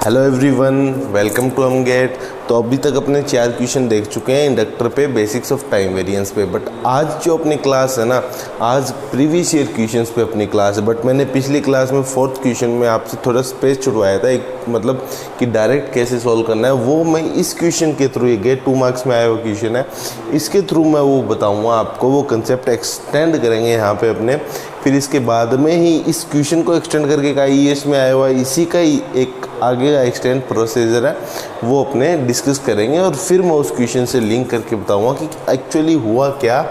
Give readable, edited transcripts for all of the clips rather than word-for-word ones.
Hello everyone, welcome to अमगेट। तो अभी तक अपने 4 क्वेश्चन देख चुके हैं इंडक्टर पे, बेसिक्स ऑफ टाइम वेरिएंस पे। बट आज जो अपनी क्लास है ना, आज प्रीवियस ईयर क्वेश्चंस पे अपनी क्लास है। बट मैंने पिछली क्लास में 4th क्वेश्चन में आपसे थोड़ा स्पेस छुड़वाया था, एक मतलब कि डायरेक्ट कैसे सॉल्व करना है, वो मैं इस क्वेश्चन के थ्रू, ये 2 मार्क्स में आया हुआ क्वेश्चन है, इसके थ्रू मैं वो बताऊँगा आपको। वो कंसेप्ट एक्सटेंड करेंगे यहाँ पर अपने, फिर इसके बाद में ही इस क्वेश्चन को एक्सटेंड करके का ईएस में आया हुआ इसी का ही एक आगे का एक्सटेंड प्रोसीजर है, वो अपने डिस्कस करेंगे। और फिर मैं उस क्वेश्चन से लिंक करके बताऊंगा कि एक्चुअली हुआ क्या,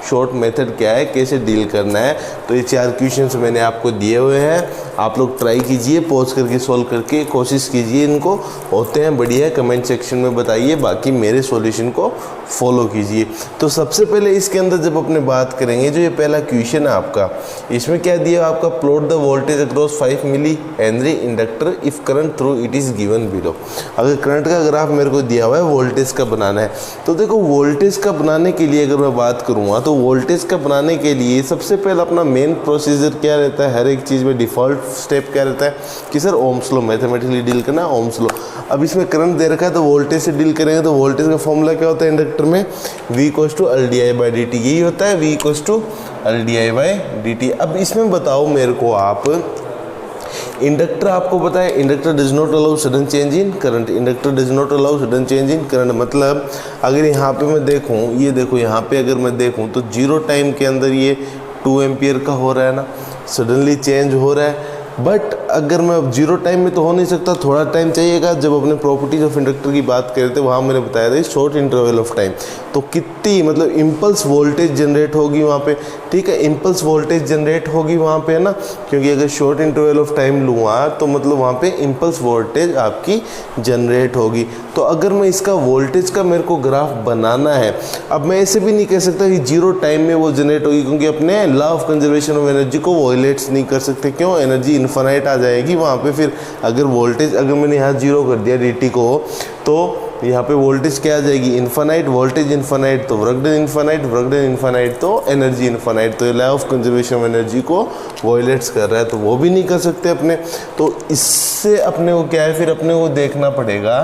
शॉर्ट मेथड क्या है, कैसे डील करना है। तो ये 4 क्वेश्चंस मैंने आपको दिए हुए हैं, आप लोग ट्राई कीजिए, पॉज करके सॉल्व करके कोशिश कीजिए। इनको होते हैं बढ़िया, कमेंट सेक्शन में बताइए, बाकी मेरे सॉल्यूशन को फॉलो कीजिए। तो सबसे पहले इसके अंदर जब अपने बात करेंगे, जो ये पहला क्वेश्चन है आपका, इसमें क्या दिया आपका, plot the voltage across 5 millihenry inductor if current through it is given below. अगर करंट का ग्राफ मेरे को दिया हुआ है, वोल्टेज का बनाना है, तो देखो वोल्टेज का बनाने के लिए अगर मैं बात करूँगा, तो वोल्टेज का बनाने के लिए सबसे पहले अपना मेन प्रोसीजर क्या रहता है, हर एक चीज़ में डिफ़ॉल्ट स्टेप क्या रहता है कि sir Ohm's law, mathematically deal करना है ओम्स लॉ। अब इसमें करंट दे रखा है तो वोल्टेज से डील करेंगे, तो वोल्टेज का फॉर्मूला क्या होता है इंडक्टर में, V = LdI/dt, यही होता है, V = LdI/dt। अब इसमें बताओ मेरे को आप, इंडक्टर आपको पता है, inductor does not allow sudden change in current, inductor does not allow sudden change in current. मतलब अगर यहाँ पे मैं देखूँ, ये देखो यहाँ पे अगर मैं देखूँ तो 0 टाइम के अंदर ये 2 एम्पियर का हो रहा है ना, सडनली चेंज हो रहा है। बट अगर मैं 0 टाइम में तो हो नहीं सकता, थोड़ा टाइम चाहिएगा। जब अपने प्रॉपर्टीज ऑफ इंडक्टर की बात करते थे, वहाँ मैंने बताया था शॉर्ट इंटरवल ऑफ टाइम, तो कितनी मतलब इम्पल्स वोल्टेज जनरेट होगी वहाँ पे, ठीक है, इम्पल्स वोल्टेज जनरेट होगी वहाँ पे, है ना, क्योंकि अगर शॉर्ट इंटरवल ऑफ टाइम लूँगा तो मतलब वहाँ पे इम्पल्स वोल्टेज आपकी जनरेट होगी। तो अगर मैं इसका वोल्टेज का मेरे को ग्राफ बनाना है, अब मैं ऐसे भी नहीं कह सकता कि 0 टाइम में वो जनरेट होगी, क्योंकि अपने law of conservation of energy को वॉयलेट्स नहीं कर सकते। क्यों? एनर्जी इन्फानाइट आ जाएगी वहाँ पे। फिर अगर वोल्टेज, अगर मैंने यहाँ 0 कर दिया dt को, तो यहाँ पे वोल्टेज क्या आ जाएगी, इन्फानाइट, वोल्टेज इन्फानाइट तो work done infinite, work done infinite तो एनर्जी इन्फानाइट। तो law of conservation of energy को वॉयलेट्स कर रहा है, तो वो भी नहीं कर सकते अपने। तो इससे अपने को क्या है, फिर अपने को देखना पड़ेगा,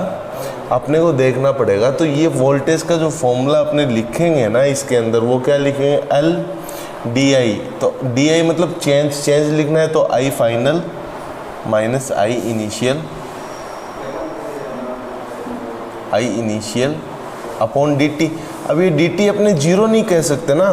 अपने को देखना पड़ेगा। तो ये वोल्टेज का जो फॉर्मूला अपने लिखेंगे ना इसके अंदर, वो क्या लिखेंगे, LdI। तो DI मतलब चेंज लिखना है, तो I final minus I initial upon dt। अब ये dt अपने 0 नहीं कह सकते ना,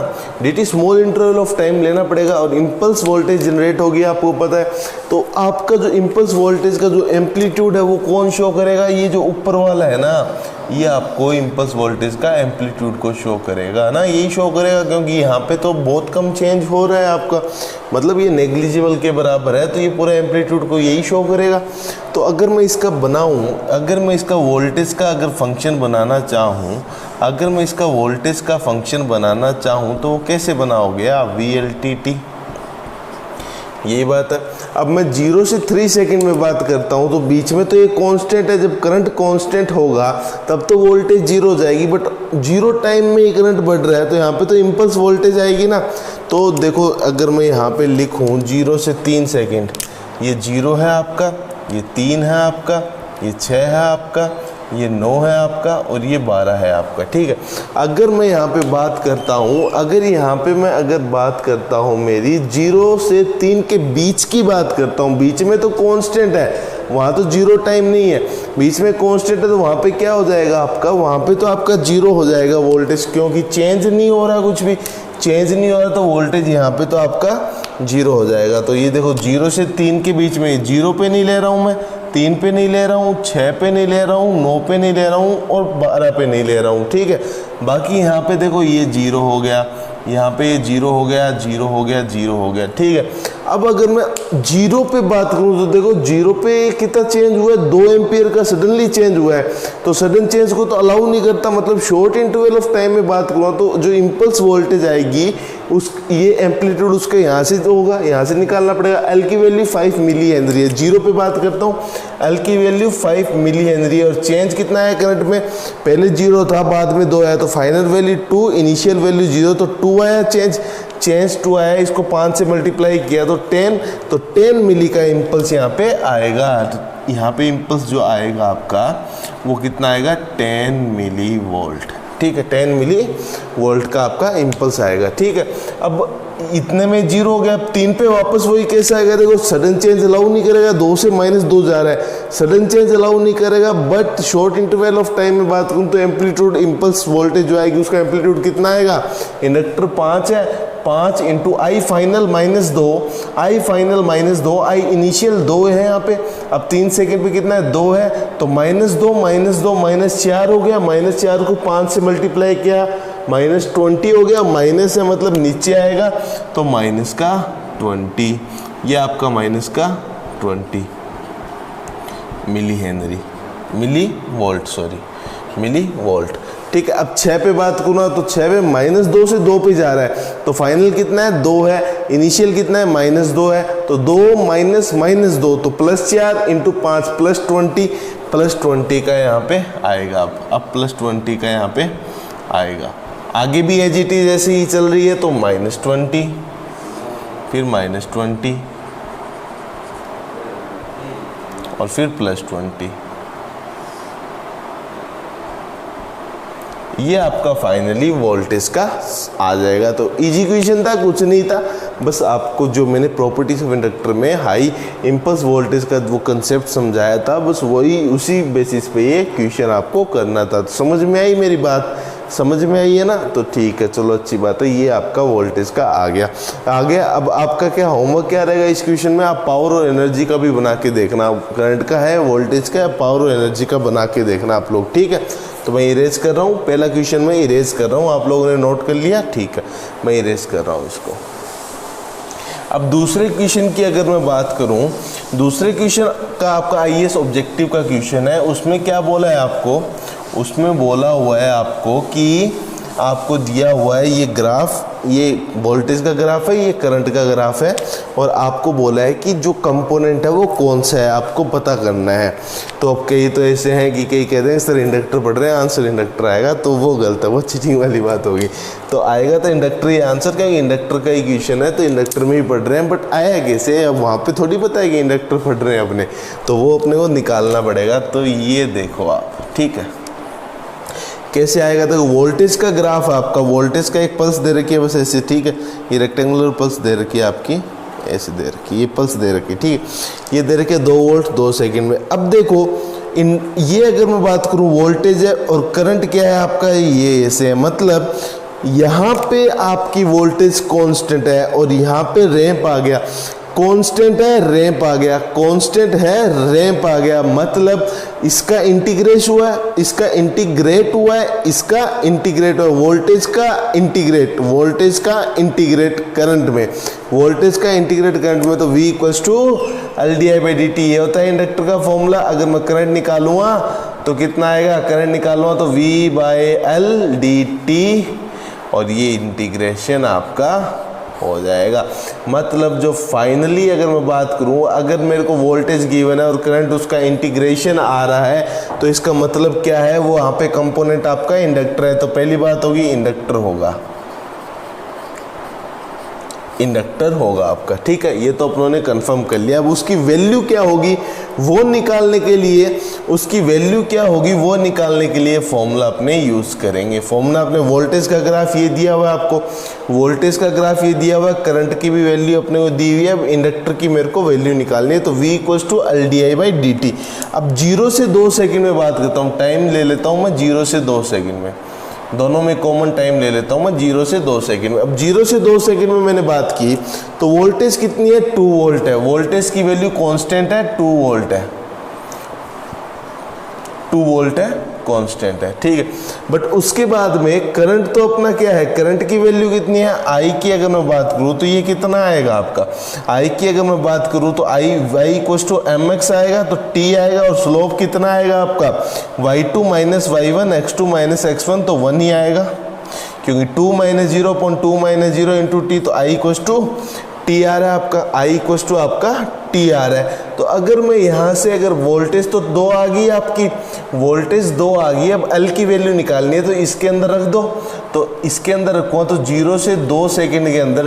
dt small interval of time लेना पड़ेगा, और इम्पल्स वोल्टेज जनरेट होगी आपको पता है। तो आपका जो इम्पल्स वोल्टेज का जो एम्पलीट्यूड है वो कौन शो करेगा, ये जो ऊपर वाला है ना, ये आपको इम्पल्स वोल्टेज का एम्पलीट्यूड को शो करेगा ना, यही शो करेगा, क्योंकि यहाँ पे तो बहुत कम चेंज हो रहा है आपका, मतलब ये नेग्लिजिबल के बराबर है, तो ये पूरा एम्पलीट्यूड को यही शो करेगा। तो अगर मैं इसका बनाऊँ, अगर मैं इसका वोल्टेज का अगर फंक्शन बनाना चाहूँ, अगर मैं इसका वोल्टेज का फंक्शन बनाना चाहूँ, तो वो कैसे बनाओगे आप, VLTT, यही बात है। अब मैं 0 से 3 सेकंड में बात करता हूँ, तो बीच में तो ये कांस्टेंट है, जब करंट कांस्टेंट होगा तब तो वोल्टेज 0 हो जाएगी, बट 0 टाइम में ये करंट बढ़ रहा है, तो यहाँ पे तो इम्पल्स वोल्टेज आएगी ना। तो देखो अगर मैं यहाँ पे लिखूँ 0 से 3 सेकंड, ये 0 है आपका, ये 3 है आपका, ये 6 है आपका, ये 9 है आपका, और ये 12 है आपका, ठीक है। अगर मैं यहाँ पे बात करता हूँ, अगर यहाँ पे मैं अगर बात करता हूँ मेरी 0 से 3 के बीच की बात करता हूँ, बीच में तो कांस्टेंट है, वहाँ तो 0 टाइम नहीं है, बीच में कांस्टेंट है, तो वहाँ पे क्या हो जाएगा आपका, वहाँ पे तो आपका 0 हो जाएगा वोल्टेज, क्योंकि चेंज नहीं हो रहा, कुछ भी चेंज नहीं हो रहा, तो वोल्टेज यहाँ पे तो आपका 0 हो जाएगा। तो ये देखो 0 से 3 के बीच में 0 पे नहीं ले रहा हूँ मैं, 3 पे नहीं ले रहा हूँ, 6 पे नहीं ले रहा हूँ, 9 पे नहीं ले रहा हूँ, और 12 पे नहीं ले रहा हूँ, ठीक है। बाकी यहाँ पे देखो ये 0 हो गया, यहाँ पे ये 0 हो गया, 0 हो गया, 0 हो गया, ठीक है। अब अगर मैं 0 पे बात करूँ, तो देखो 0 पे कितना चेंज हुआ है, 2 एम्पियर का सडनली चेंज हुआ है, तो सडन चेंज को तो अलाउ नहीं करता। मतलब शॉर्ट इंटरवल ऑफ टाइम में बात करूँ, तो जो इम्पल्स वोल्टेज आएगी उस, ये एम्पलीट्यूड उसका यहाँ से तो होगा, यहाँ से निकालना पड़ेगा। L की वैल्यू 5 मिली हेनरी है, 0 पे बात करता हूँ, L की वैल्यू 5 मिली हेनरी है, और चेंज कितना है करंट में, पहले 0 था, बाद में 2 आया, तो फाइनल वैल्यू 2, इनिशियल वैल्यू 0, तो 2 आया चेंज। चेंज टू आया, इसको 5 से मल्टीप्लाई किया तो 10, तो 10 मिली का इम्पल्स यहाँ पे आएगा। यहाँ पे इम्पल्स जो आएगा आपका वो कितना आएगा, 10 मिली वोल्ट। ठीक है, 10 मिली वोल्ट का आपका इम्पल्स आएगा। ठीक है, अब इतने में 0 हो गया। अब 3 पे वापस वही कैसे आएगा, देखो सडन चेंज अलाउ नहीं करेगा, 2 से -2 जा रहा है, सडन चेंज अलाउ नहीं करेगा। But short interval of time में बात करूँ तो एम्पलीट्यूड इम्पल्स वोल्टेज जो आएगी उसका एम्पलीट्यूड कितना आएगा, इंडक्टर 5 है, 5 into I final -2, I final -2, I initial 2 है यहाँ पे। अब 3 सेकेंड पे कितना है, 2 है, तो -2 -4 हो गया। -4 को 5 से मल्टीप्लाई किया, -20 हो गया। माइनस है मतलब नीचे आएगा, तो -20, ये आपका -20 millihenry, millivolt, sorry millivolt. ठीक है, अब 6 पे बात करूँ तो 6 पे -2 से 2 पे जा रहा है, तो फाइनल कितना है, 2 है, इनिशियल कितना है, -2 है, तो 2 -2 तो +4 इंटू 5 +20, +20 का यहाँ पे आएगा। अब +20 का यहाँ पे आएगा। आगे भी एज इट इज जैसे ही चल रही है, तो -20 फिर -20 और फिर +20, ये आपका फाइनली वोल्टेज का आ जाएगा। तो इजी क्वेश्चन था, कुछ नहीं था, बस आपको जो मैंने प्रॉपर्टीज ऑफ इंडक्टर में हाई इम्पल्स वोल्टेज का वो कंसेप्ट समझाया था, बस वही उसी बेसिस पे ये क्वेश्चन आपको करना था। तो समझ में आई मेरी बात, समझ में आई है ना, तो ठीक है, चलो अच्छी बात है, ये आपका वोल्टेज का आ गया। अब आपका क्या होमवर्क क्या रहेगा इस क्वेश्चन में, आप पावर और एनर्जी का भी बना के देखना, करंट का है, वोल्टेज का, पावर और एनर्जी का बना के देखना आप लोग। ठीक है, तो मैं इरेज कर रहा हूँ, पहला क्वेश्चन मैं इरेज कर रहा हूँ, आप लोगों ने नोट कर लिया, ठीक है, मैं इरेज कर रहा हूँ इसको। अब दूसरे क्वेश्चन की अगर मैं बात करूं, दूसरे क्वेश्चन का आपका आईएएस ऑब्जेक्टिव का क्वेश्चन है, उसमें क्या बोला है आपको, उसमें बोला हुआ है आपको कि आपको दिया हुआ है ये ग्राफ, ये वोल्टेज का ग्राफ है, ये करंट का ग्राफ है, और आपको बोला है कि जो कंपोनेंट है वो कौन सा है, आपको पता करना है। तो अब कई तो ऐसे हैं कि कई कहते हैं सर इंडक्टर पढ़ रहे हैं, आंसर इंडक्टर आएगा, तो वो गलत है, वो चीटिंग वाली बात होगी। तो आएगा तो इंडक्टर ही आंसर, क्योंकि इंडक्टर का ही क्वेश्चन है, तो इंडक्टर में ही पढ़ रहे हैं। बट आया कैसे, अब वहाँ पर थोड़ी पता है कि इंडक्टर पढ़ रहे हैं अपने, तो वो अपने को निकालना पड़ेगा। तो ये देखो आप, ठीक है, कैसे आएगा, तो वोल्टेज का ग्राफ आपका, वोल्टेज का एक पल्स दे रखी है बस ऐसे, ठीक है, ये रेक्टेंगुलर पल्स दे रखी है आपकी, ऐसे दे रखी है, ये पल्स दे रखी है, ठीक है, ये दे रखी है 2 वोल्ट 2 सेकंड में। अब देखो ये अगर मैं बात करूं वोल्टेज है और करंट क्या है आपका, ये ऐसे है, मतलब यहाँ पे आपकी वोल्टेज कांस्टेंट है और यहाँ पे रैंप आ गया, कांस्टेंट है रैंप आ गया, कांस्टेंट है रैंप आ गया, मतलब इसका इंटीग्रेट हुआ है, इसका इंटीग्रेट हुआ है, इसका इंटीग्रेट हुआ है, वोल्टेज का इंटीग्रेट, वोल्टेज का इंटीग्रेट करंट में, वोल्टेज का इंटीग्रेट करंट में, तो V = LdI/dt, ये होता है इंडक्टर का फॉर्मूला। अगर मैं करंट निकालूंगा तो कितना आएगा, करंट निकालूंगा तो V/L/dt, और ये इंटीग्रेशन आपका हो जाएगा। मतलब जो फाइनली अगर मैं बात करूं, अगर मेरे को वोल्टेज गिवन है और करंट उसका इंटीग्रेशन आ रहा है, तो इसका मतलब क्या है, वो वहाँ पे कंपोनेंट आपका इंडक्टर है, तो पहली बात होगी इंडक्टर होगा, इंडक्टर होगा आपका, ठीक है, ये तो अपनों ने कंफर्म कर लिया। अब उसकी वैल्यू क्या होगी वो निकालने के लिए, उसकी वैल्यू क्या होगी वो निकालने के लिए फॉर्मूला अपने यूज़ करेंगे। फॉर्मूला अपने वोल्टेज का ग्राफ ये दिया हुआ है आपको, वोल्टेज का ग्राफ ये दिया हुआ है, करंट की भी वैल्यू अपने को दी हुई है, अब इंडक्टर की मेरे को वैल्यू निकालनी है, तो V = LdI/dt। अब 0 से 2 सेकेंड में बात करता हूँ, टाइम ले लेता हूँ मैं 0 से 2 सेकेंड में, दोनों में कॉमन टाइम ले लेता हूँ मैं 0 से 2 सेकेंड में। अब 0 से 2 सेकेंड में मैंने बात की तो वोल्टेज कितनी है, 2 वोल्ट है, वोल्टेज की वैल्यू कांस्टेंट है, 2 वोल्ट है, 2 वोल्ट है, कांस्टेंट है, ठीक है। बट उसके बाद में करंट तो अपना क्या है, करंट की वैल्यू कितनी है, I की अगर मैं बात करूँ तो ये कितना आएगा आपका, I की अगर मैं बात करूँ तो I = mx आएगा, तो T आएगा, और स्लोप कितना आएगा आपका, y2 - y1 x2 - x1, तो 1 ही आएगा, क्योंकि 2 - 0.2 - 0 × t, तो I = T आ रहा है आपका, I = आपका T आ रहा है। तो अगर मैं यहाँ से अगर वोल्टेज तो 2 आ गई आपकी, वोल्टेज 2 आ गई, अब L की वैल्यू निकालनी है तो इसके अंदर रख दो। तो इसके अंदर रखूँगा तो 0 से 2 सेकंड के अंदर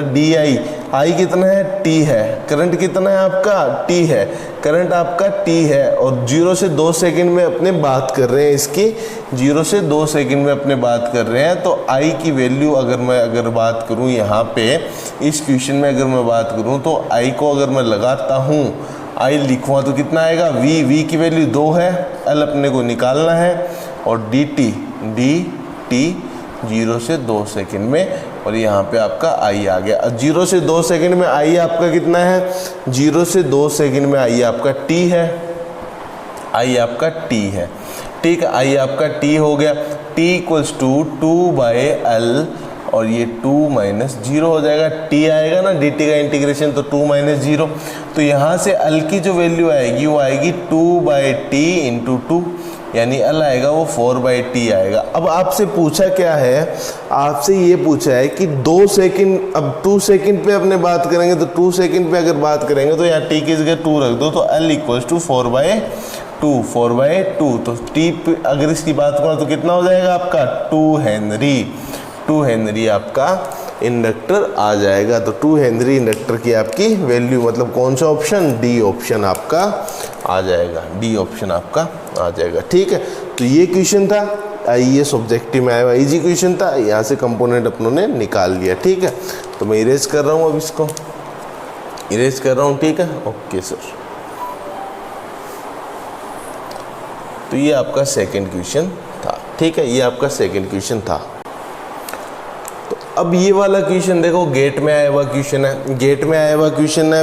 आई कितना है, T है, करंट कितना है आपका, T है, करंट आपका T है, और 0 से 2 सेकंड में अपने बात कर रहे हैं इसकी, 0 से 2 सेकंड में अपने बात कर रहे हैं। तो I की वैल्यू अगर बात करूं यहाँ पे इस क्वेश्चन में अगर मैं बात करूं तो I को अगर मैं लगाता हूँ, I लिखूँगा तो कितना आएगा, V की वैल्यू 2 है, L अपने को निकालना है, और dt 0 से 2 सेकंड में, और यहाँ पे आपका I आ गया। 0 से 2 सेकंड में I आपका कितना है, 0 से 2 सेकंड में I आपका T है, I आपका T है, ठीक है, I आपका T हो गया। T इक्वल्स टू 2/L, और ये 2 - 0 हो जाएगा, T आएगा ना dt का इंटीग्रेशन, तो 2 - 0, तो यहाँ से L की जो वैल्यू आएगी वो आएगी 2/T × 2, यानी L आएगा वो 4/T आएगा। अब आपसे पूछा क्या है, आपसे ये पूछा है कि 2 सेकंड, अब 2 सेकंड पे अपने बात करेंगे तो 2 सेकंड पे अगर बात करेंगे तो यहाँ T की जगह 2 रख दो, तो L इक्वल्स टू 4/2, तो T पे अगर इसकी बात करो तो कितना हो जाएगा आपका 2 हेनरी आपका इंडक्टर आ जाएगा। तो 2 हेनरी इंडक्टर की आपकी वैल्यू, मतलब कौन सा ऑप्शन, डी ऑप्शन आपका आ जाएगा, डी ऑप्शन आपका आ जाएगा, ठीक है। तो ये क्वेश्चन था, ये सब्जेक्टिव में आया हुआ इजी क्वेश्चन था, यहाँ से कंपोनेंट अपनों ने निकाल लिया, ठीक है। तो मैं इरेज कर रहा हूँ, अब इसको इरेज कर रहा हूँ, ठीक है, ओके सर। तो ये आपका सेकंड क्वेश्चन था, ठीक है, ये आपका सेकंड क्वेश्चन था। अब ये वाला क्वेश्चन देखो, गेट में आया हुआ क्वेश्चन है, गेट में आया हुआ क्वेश्चन है।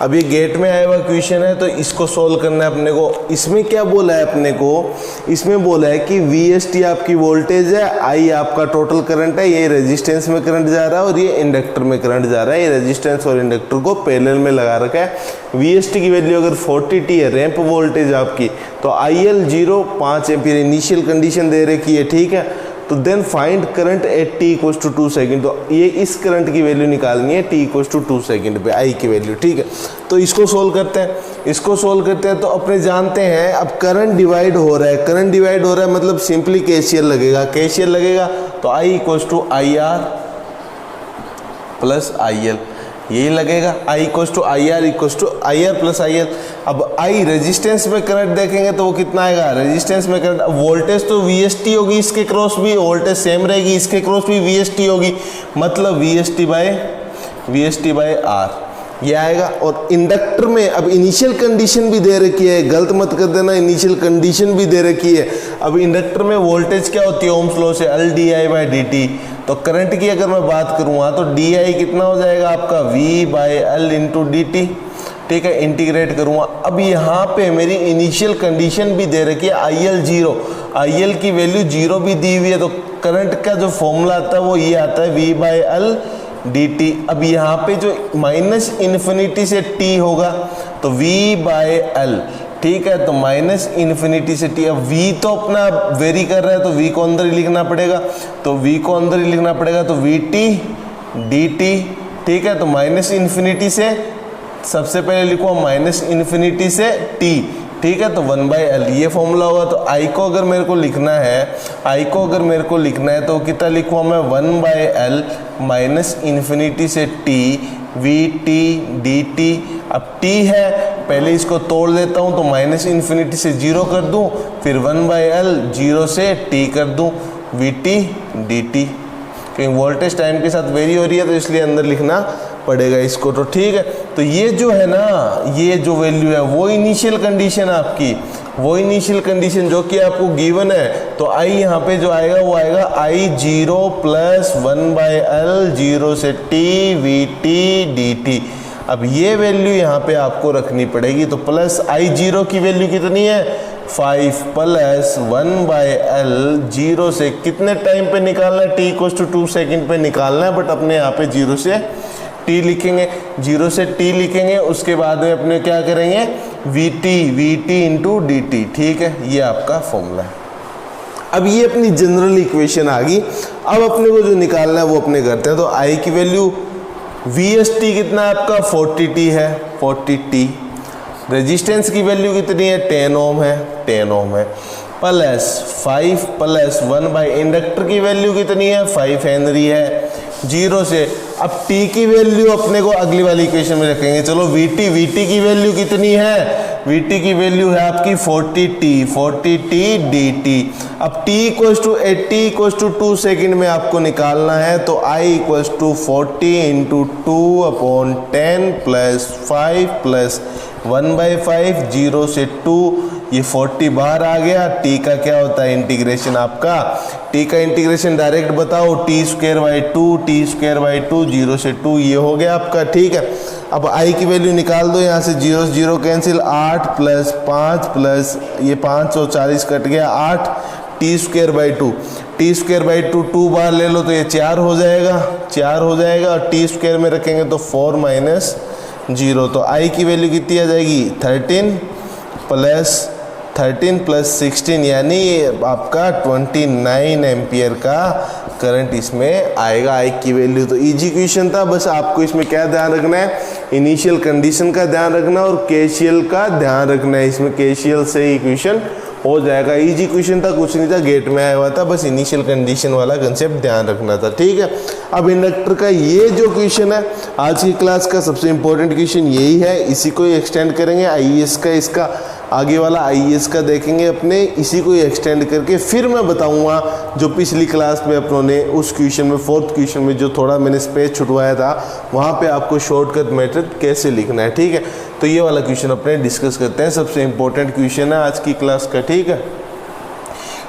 अब ये गेट में आया हुआ क्वेश्चन है, तो इसको सोल्व करना है अपने को। इसमें क्या बोला है अपने को, इसमें बोला है कि VST आपकी वोल्टेज है, I आपका टोटल करंट है, ये रेजिस्टेंस में करंट जा रहा है और ये इंडक्टर में करंट जा रहा है। ये रेजिस्टेंस और इंडक्टर को पैरेलल में लगा रखा है। VST की वैल्यू अगर 40T है, रैंप वोल्टेज आपकी, तो IL 0 5 एम्पीयर इनिशियल कंडीशन दे रखी है, ठीक है। तो then find current at T equals to 2 second, तो ये इस करंट की वैल्यू निकालनी है T इक्वल्स टू 2 सेकेंड पे, I की वैल्यू, ठीक है। तो इसको सोल्व करते हैं, इसको सोल्व करते हैं। तो अपने जानते हैं अब करंट डिवाइड हो रहा है, करंट डिवाइड हो रहा है मतलब सिंपली KCL लगेगा, KCL लगेगा तो I equals to IR plus IL, यही लगेगा। I equals to IR plus IL। अब I रेजिस्टेंस में करंट देखेंगे तो वो कितना आएगा, रेजिस्टेंस में करंट, वोल्टेज तो VST होगी, इसके क्रॉस भी वोल्टेज सेम रहेगी, इसके क्रॉस भी VST होगी, मतलब VST बाय R ये आएगा। और इंडक्टर में अब इनिशियल कंडीशन भी दे रखी है, गलत मत कर देना, इनिशियल कंडीशन भी दे रखी है। अब इंडक्टर में वोल्टेज क्या होती है, ओम्स लॉ से LdI/dt। तो करंट की अगर मैं बात करूँगा तो DI कितना हो जाएगा आपका V/L × dt, ठीक है, इंटीग्रेट करूँगा। अब यहाँ पे मेरी इनिशियल कंडीशन भी दे रखी है IL 0, IL की वैल्यू 0 भी दी हुई है। तो करंट का जो फॉर्मूला आता है वो ये आता है V/L dt। अब यहाँ पे जो -∞ से t होगा तो V/L, ठीक है, तो -∞ से t। अब v तो अपना वेरी कर रहा है तो v को अंदर ही लिखना पड़ेगा, तो v को अंदर ही लिखना पड़ेगा, तो Vt dt, ठीक है। तो -∞ से सबसे पहले लिखो -∞ से t, ठीक है, तो 1/L ये फॉर्मूला होगा। तो I को अगर मेरे को लिखना है, तो कितना लिखूँ मैं 1/L -∞ से t Vt dt। अब t है, पहले इसको तोड़ देता हूँ, तो -∞ से 0 कर दूँ, फिर 1/L 0 से t कर दूँ Vt dt, क्योंकि वोल्टेज टाइम के साथ वेरी हो रही है तो इसलिए अंदर लिखना पड़ेगा इसको, तो ठीक है। तो ये जो है ना, ये जो वैल्यू है वो इनिशियल कंडीशन आपकी, वो इनिशियल कंडीशन जो कि आपको गिवन है। तो I यहाँ पे जो आएगा वो आएगा I0 प्लस 1/L 0 से t Vt dt। अब ये वैल्यू यहाँ पे आपको रखनी पड़ेगी, तो प्लस I0 की वैल्यू कितनी है 5 प्लस 1/L 0 से कितने टाइम पे निकालना है, t इक्वल्स टू 2 सेकेंड पे निकालना है, बट अपने यहाँ पे 0 से t लिखेंगे, 0 से t लिखेंगे, उसके बाद में अपने क्या करेंगे Vt × dt, ठीक है, ये आपका फॉर्मूला है। अब ये अपनी जनरल इक्वेशन आ गई। अब अपने को जो निकालना है वो अपने करते हैं। तो I की वैल्यू VST कितना है आपका 40T है, 40T। रेजिस्टेंस की वैल्यू कितनी है, 10 ओम है, 10 ओम है, प्लस 5 प्लस 1 बाई इंडक्टर की वैल्यू कितनी है, 5 हेनरी है, 0 से। अब t की वैल्यू अपने को अगली वाली इक्वेशन में रखेंगे। चलो vt की वैल्यू कितनी है, vt की वैल्यू है आपकी 40t dt। अब t equals to 80 equals to 2 second में आपको निकालना है, तो I equals to 40 into 2/10 plus 5 plus 1/5, 0 से 2, ये 40 बाहर आ गया। t का क्या होता है इंटीग्रेशन आपका, t का इंटीग्रेशन डायरेक्ट बताओ, t² टी स्क्वायर बाई 2, 0 से 2, ये हो गया आपका। ठीक है, अब i की वैल्यू निकाल दो, यहाँ से 0 से 0 कैंसिल, 8 प्लस 5 प्लस ये 5 और 40 कट गया, 8 t² बाई 2, t² बाई 2 2 बार ले लो तो ये 4 हो जाएगा, 4 हो जाएगा, और t² में रखेंगे तो 4 माइनस 0, तो i की वैल्यू कितनी आ जाएगी, 13 प्लस 16 यानी आपका 29 एम्पियर का करंट इसमें आएगा। आई की वैल्यू तो इजी क्वेश्चन था, बस आपको इसमें क्या ध्यान रखना है, इनिशियल कंडीशन का ध्यान रखना और केसीएल का ध्यान रखना है। इसमें केसीएल से ही क्वेश्चन हो जाएगा। इजी क्वेश्चन था, कुछ नहीं था, गेट में आया हुआ था, बस इनिशियल कंडीशन वाला कंसेप्ट ध्यान रखना था। ठीक है, अब इंडक्टर का ये जो क्वेश्चन है आज की क्लास का सबसे इंपॉर्टेंट क्वेश्चन यही है, इसी को ही एक्सटेंड करेंगे। आईएएस का इसका आगे वाला आईएएस का देखेंगे अपने, इसी को ही एक्सटेंड करके फिर मैं बताऊंगा जो पिछली क्लास में अपनों ने उस क्वेश्चन में, फोर्थ क्वेश्चन में जो थोड़ा मैंने स्पेस छुटवाया था, वहाँ पे आपको शॉर्टकट मेथड कैसे लिखना है। ठीक है, तो ये वाला क्वेश्चन अपने डिस्कस करते हैं, सबसे इंपॉर्टेंट क्वेश्चन है आज की क्लास का। ठीक है,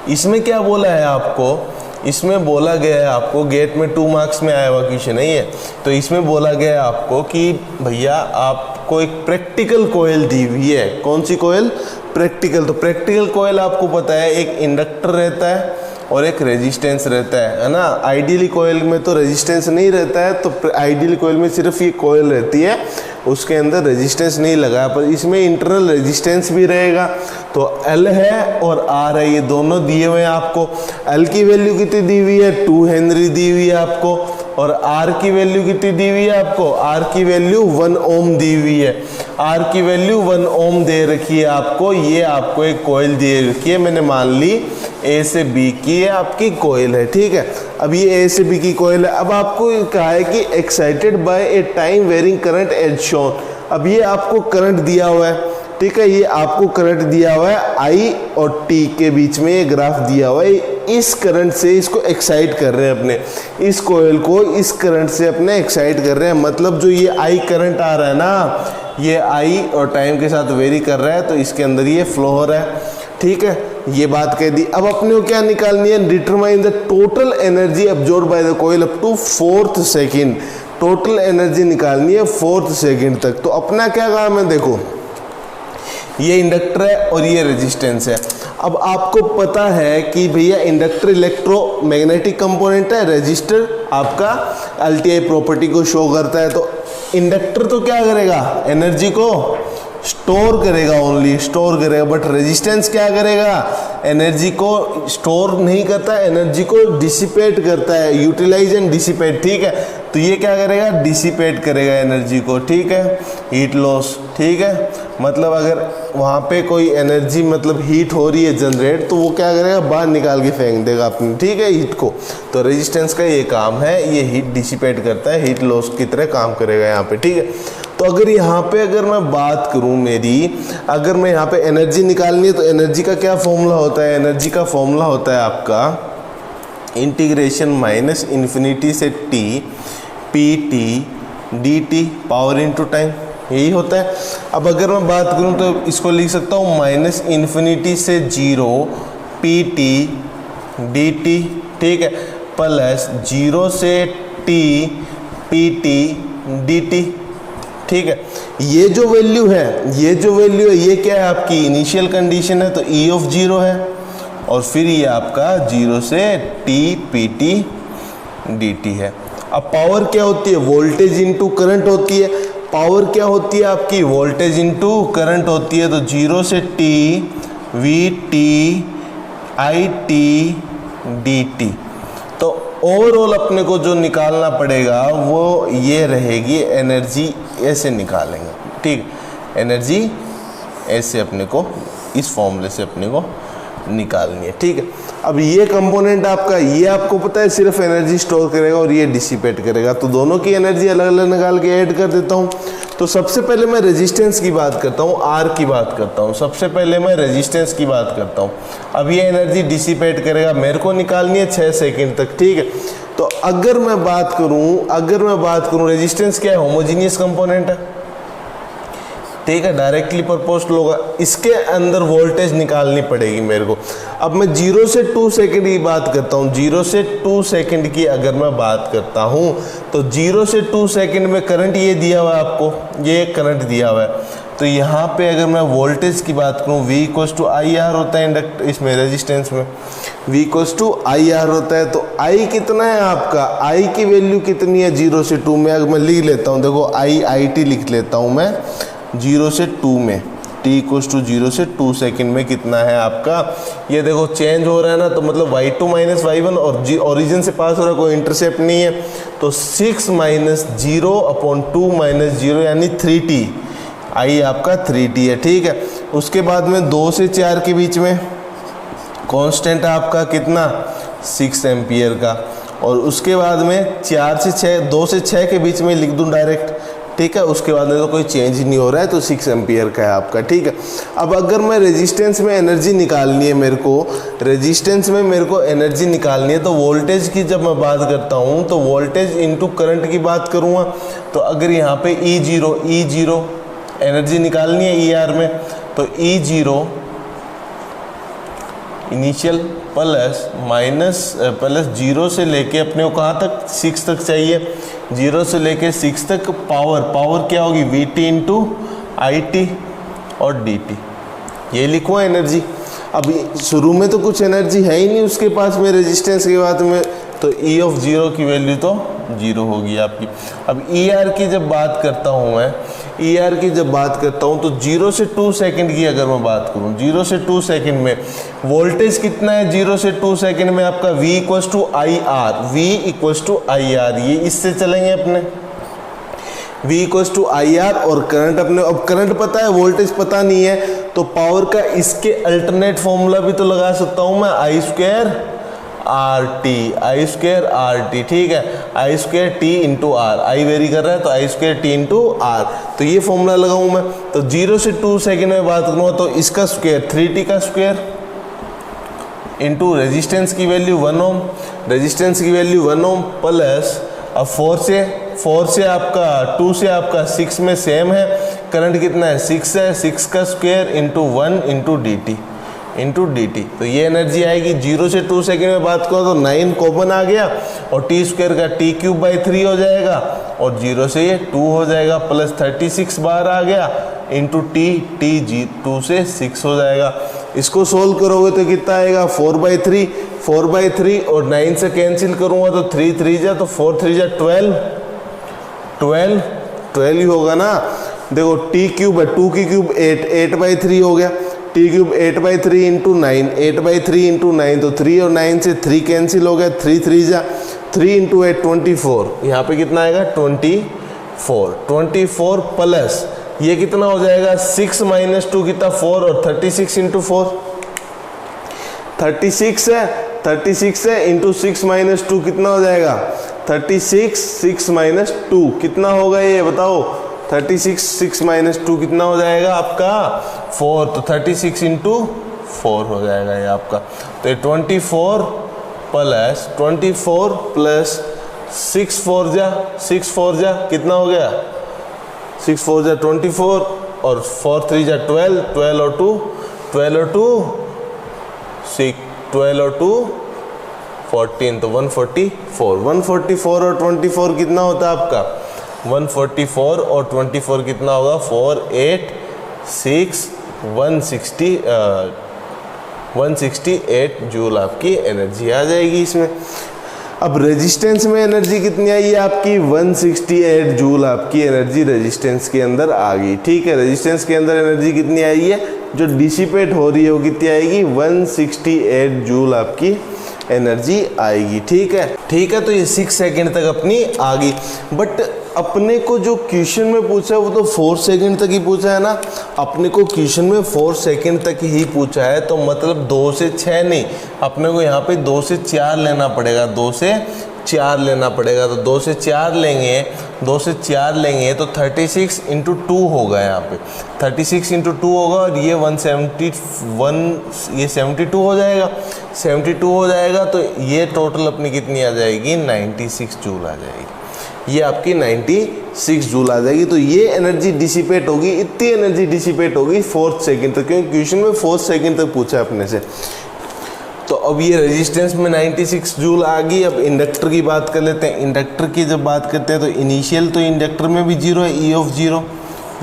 इसमें क्या बोला है आपको, इसमें बोला गया है आपको, गेट में 2 मार्क्स में आया हुआ क्वेश्चन है ये, तो इसमें बोला गया है आपको कि भैया आपको एक प्रैक्टिकल कोयल दी हुई है। कौन सी कोयल, प्रैक्टिकल। तो प्रैक्टिकल कोयल आपको पता है एक इंडक्टर रहता है और एक रेजिस्टेंस रहता है ना। आइडियली कोयल में तो रेजिस्टेंस नहीं रहता है, तो आइडियली कोयल में सिर्फ ये कोयल रहती है, उसके अंदर रेजिस्टेंस नहीं लगा, पर इसमें इंटरनल रेजिस्टेंस भी रहेगा। तो L है और R है, ये दोनों दिए हुए हैं आपको। L की वैल्यू कितनी दी हुई है, 2 हेनरी दी हुई है आपको, और R की वैल्यू कितनी दी हुई है आपको, R की वैल्यू 1 ओम दी हुई है, R की वैल्यू 1 ओम दे रखी है आपको। ये आपको एक कोयल दे रखी है, मैंने मान ली A से B की है आपकी कोयल है। ठीक है, अब ये A से B की कोयल है। अब आपको कहा है कि excited by a time varying current as shown. अब ये आपको करंट दिया हुआ है, ठीक है, ये आपको करंट दिया हुआ है, I और T के बीच में ये ग्राफ दिया हुआ है। इस करंट से इसको एक्साइट कर रहे हैं अपने, इस कोयल को इस करंट से अपने एक्साइट कर रहे हैं। मतलब जो ये I करंट आ रहा है ना, ये I और टाइम के साथ वेरी कर रहा है, तो इसके अंदर ये फ्लो हो रहा है। ठीक है, ये बात कह दी। अब अपने को क्या निकालनी है, determine the total energy absorbed by the coil up to 4th second. Total energy निकालनी है 4th सेकेंड तक। तो अपना क्या काम है, देखो ये इंडक्टर है और ये रेजिस्टेंस है। अब आपको पता है कि भैया इंडक्टर इलेक्ट्रोमैग्नेटिक कंपोनेंट है, रेजिस्टर आपका एलटीआई प्रॉपर्टी को शो करता है। तो इंडक्टर तो क्या करेगा, एनर्जी को स्टोर करेगा, ओनली स्टोर करेगा, बट रेजिस्टेंस क्या करेगा, एनर्जी को स्टोर नहीं करता, एनर्जी को डिसिपेट करता है, यूटिलाइज एंड डिसिपेट। ठीक है, तो ये क्या करेगा, डिसिपेट करेगा एनर्जी को। ठीक है, हीट लॉस। ठीक है, मतलब अगर वहाँ पे कोई एनर्जी मतलब हीट हो रही है जनरेट, तो वो क्या करेगा, बाहर निकाल के फेंक देगा अपनी, ठीक है, हीट को। तो रेजिस्टेंस का ये काम है, ये हीट डिसिपेट करता है, हीट लॉस की तरह काम करेगा यहाँ पे। ठीक है, तो अगर यहाँ पे अगर मैं बात करूँ मेरी, अगर मैं यहाँ पे एनर्जी निकालनी है, तो एनर्जी का क्या फॉर्मूला होता है, एनर्जी का फॉर्मूला होता है आपका इंटीग्रेशन माइनस इन्फिनिटी से T PT dt power into time, यही होता है। अब अगर मैं बात करूं तो इसको लिख सकता हूं माइनस इन्फिनिटी से 0 PT dt, ठीक है, प्लस 0 से T PT dt। ठीक है, ये जो वैल्यू है, ये जो वैल्यू है, ये क्या है आपकी इनिशियल कंडीशन है, तो E ऑफ 0 है, और फिर ये आपका 0 से T PT dt है। अब पावर क्या होती है, वोल्टेज इनटू करंट होती है। पावर क्या होती है आपकी, वोल्टेज इनटू करंट होती है। तो 0 से T VT IT dt। तो ओवरऑल अपने को जो निकालना पड़ेगा वो ये रहेगी, एनर्जी ऐसे निकालेंगे। ठीक, एनर्जी ऐसे अपने को इस फॉर्मूले से अपने को निकालनी है, ठीक है। अब ये कंपोनेंट आपका, ये आपको पता है सिर्फ एनर्जी स्टोर करेगा और ये डिसिपेट करेगा, तो दोनों की एनर्जी अलग अलग निकाल के ऐड कर देता हूँ। तो सबसे पहले मैं रेजिस्टेंस की बात करता हूँ, आर की बात करता हूँ। सबसे पहले मैं रेजिस्टेंस की बात करता हूँ। अब ये एनर्जी डिसिपेट करेगा, मेरे को निकालनी है 6 सेकेंड तक, ठीक है। तो अगर मैं बात करूँ रेजिस्टेंस क्या है, होमोजीनियस कंपोनेंट है, ठीक है, डायरेक्टली प्रोपोर्शनल होगा। इसके अंदर वोल्टेज निकालनी पड़ेगी मेरे को। अब मैं 0 से 2 सेकंड की बात करता हूँ, 0 से 2 सेकंड की अगर मैं बात करता हूँ तो 0 से 2 सेकंड में करंट ये दिया हुआ है आपको, ये करंट दिया हुआ है। तो यहाँ पे अगर मैं वोल्टेज की बात करूँ, V = IR होता है इंडक्ट इसमें रेजिस्टेंस में, V = IR होता है। तो I कितना है आपका, I की वैल्यू कितनी है 0 से 2 में, अगर मैं लिख लेता हूँ, देखो IT लिख लेता हूँ मैं 0 से 2 में, t = 0 से 2 सेकंड में कितना है आपका, ये देखो चेंज हो रहा है ना, तो मतलब y2 - y1 और ओरिजिन से पास हो रहा है, कोई इंटरसेप्ट नहीं है, तो 6 - 0/2 - 0 यानी 3t, i आपका 3t है, ठीक है। उसके बाद में 2 से 4 के बीच में कांस्टेंट आपका कितना 6 एम्पियर का, और उसके बाद में 4 से 6, 2 से 6 के बीच में लिख दूं डायरेक्ट, ठीक है। उसके बाद में तो कोई चेंज ही नहीं हो रहा है, तो 6 एम्पियर का है आपका, ठीक है। अब अगर मैं रेजिस्टेंस में एनर्जी निकालनी है मेरे को, रेजिस्टेंस में मेरे को एनर्जी निकालनी है, तो वोल्टेज की जब मैं बात करता हूँ तो वोल्टेज इनटू करंट की बात करूँगा। तो अगर यहाँ पे E0 एनर्जी निकालनी है ER में, तो E0 इनिशियल प्लस 0 से लेके अपने को कहाँ तक 6 तक चाहिए, 0 से लेके 6 तक पावर क्या होगी VT × IT और DT, ये लिखो एनर्जी। अब शुरू में तो कुछ एनर्जी है ही नहीं उसके पास में रेजिस्टेंस के बाद में, तो E0 की वैल्यू तो 0 होगी आपकी। अब ER की जब बात करता हूँ मैं, ER की जब बात करता हूँ तो 0 से 2 सेकंड की अगर मैं बात करूँ, 0 से 2 सेकंड में वोल्टेज कितना है 0 से 2 सेकंड में आपका V = IR, ये इससे चलेंगे अपने, V = IR और करंट अपने, अब करंट पता है वोल्टेज पता नहीं है, तो पावर का इसके अल्टरनेट फॉर्मूला भी तो लगा सकता हूँ मैं, I² RT, ठीक है, I² T × R, I very कर रहा है तो I² T × R, तो ये फॉर्मूला लगाऊं मैं। तो 0 से 2 सेकंड में बात करूँगा तो इसका स्क्वायर 3T का स्क्वायर इंटू रेजिस्टेंस की वैल्यू 1 ओम, रेजिस्टेंस की वैल्यू 1 ओम प्लस, अब 4 से आपका 2 से आपका 6 में सेम है, करंट कितना है 6 है, 6 का स्क्वायर इंटू 1 इंटू dt, तो ये एनर्जी आएगी। 0 से 2 सेकंड में बात करो तो 9 कॉमन आ गया और t² का t³/3 हो जाएगा, और 0 से ये 2 हो जाएगा, प्लस 36 बार आ गया इंटू t 2 से 6 हो जाएगा। इसको सोल्व करोगे तो कितना आएगा 4/3 और 9 से कैंसिल करूँगा तो 3 3 जा, तो 4 3 जा 12 ही होगा ना। देखो t³ है, 2 की क्यूब 8/3 हो गया, t³ 8/3 इंटू 9, 8/3 इंटू 9, तो 3 और 9 से 3 कैंसिल हो गया, 3 3 जा, 3 इंटू 8 24, यहाँ पे कितना आएगा 24 प्लस ये कितना हो जाएगा 6 - 2 कितना 4, और 36 इंटू 4 36 है इंटू 6 - 2 कितना हो जाएगा 36, 6 - 2 कितना होगा ये बताओ, 36 6 - 2 कितना हो जाएगा आपका 4, तो 36 इंटू 4 हो जाएगा ये आपका। तो ये 24 प्लस 6 4 जा कितना हो गया 6 4 जा 24 और 4 3 जा 12, 12 और 2 14, तो 144 और 24 कितना होता है आपका 144 और 24 कितना होगा 4 8 6 168 जूल आपकी एनर्जी आ जाएगी इसमें। अब रेजिस्टेंस में एनर्जी कितनी आई है आपकी 168 जूल आपकी एनर्जी रेजिस्टेंस के अंदर आ गई, ठीक है। रेजिस्टेंस के अंदर एनर्जी कितनी आई है जो डिसिपेट हो रही है वो कितनी आएगी 168 जूल आपकी एनर्जी आएगी, ठीक है। तो ये 6 सेकंड तक अपनी आ गई। बट अपने को जो क्वेश्चन में पूछा है वो तो 4 सेकंड तक ही पूछा है ना, अपने को क्वेश्चन में 4 सेकंड तक ही पूछा है, तो मतलब 2 से 6 नहीं, अपने को यहाँ पे 2 से 4 लेना पड़ेगा, 2 से 4 लेना पड़ेगा। तो 2 से 4 लेंगे, 2 से 4 लेंगे तो 36 इंटू 2 होगा, यहाँ पे 36 इंटू 2 होगा, और ये 171 ये 72 हो जाएगा, 72 हो जाएगा। तो ये टोटल अपनी कितनी आ जाएगी, 96 जूल आ जाएगी, ये आपकी 96 जूल आ जाएगी। तो ये एनर्जी डिसिपेट होगी, इतनी एनर्जी डिसिपेट होगी 4 सेकंड तक, क्योंकि क्वेश्चन में 4 सेकंड तक पूछा है अपने से। तो अब ये रेजिस्टेंस में 96 जूल आ गई। अब इंडक्टर की बात कर लेते हैं। इंडक्टर की जब बात करते हैं तो इनिशियल तो इंडक्टर में भी 0 है, ई ऑफ 0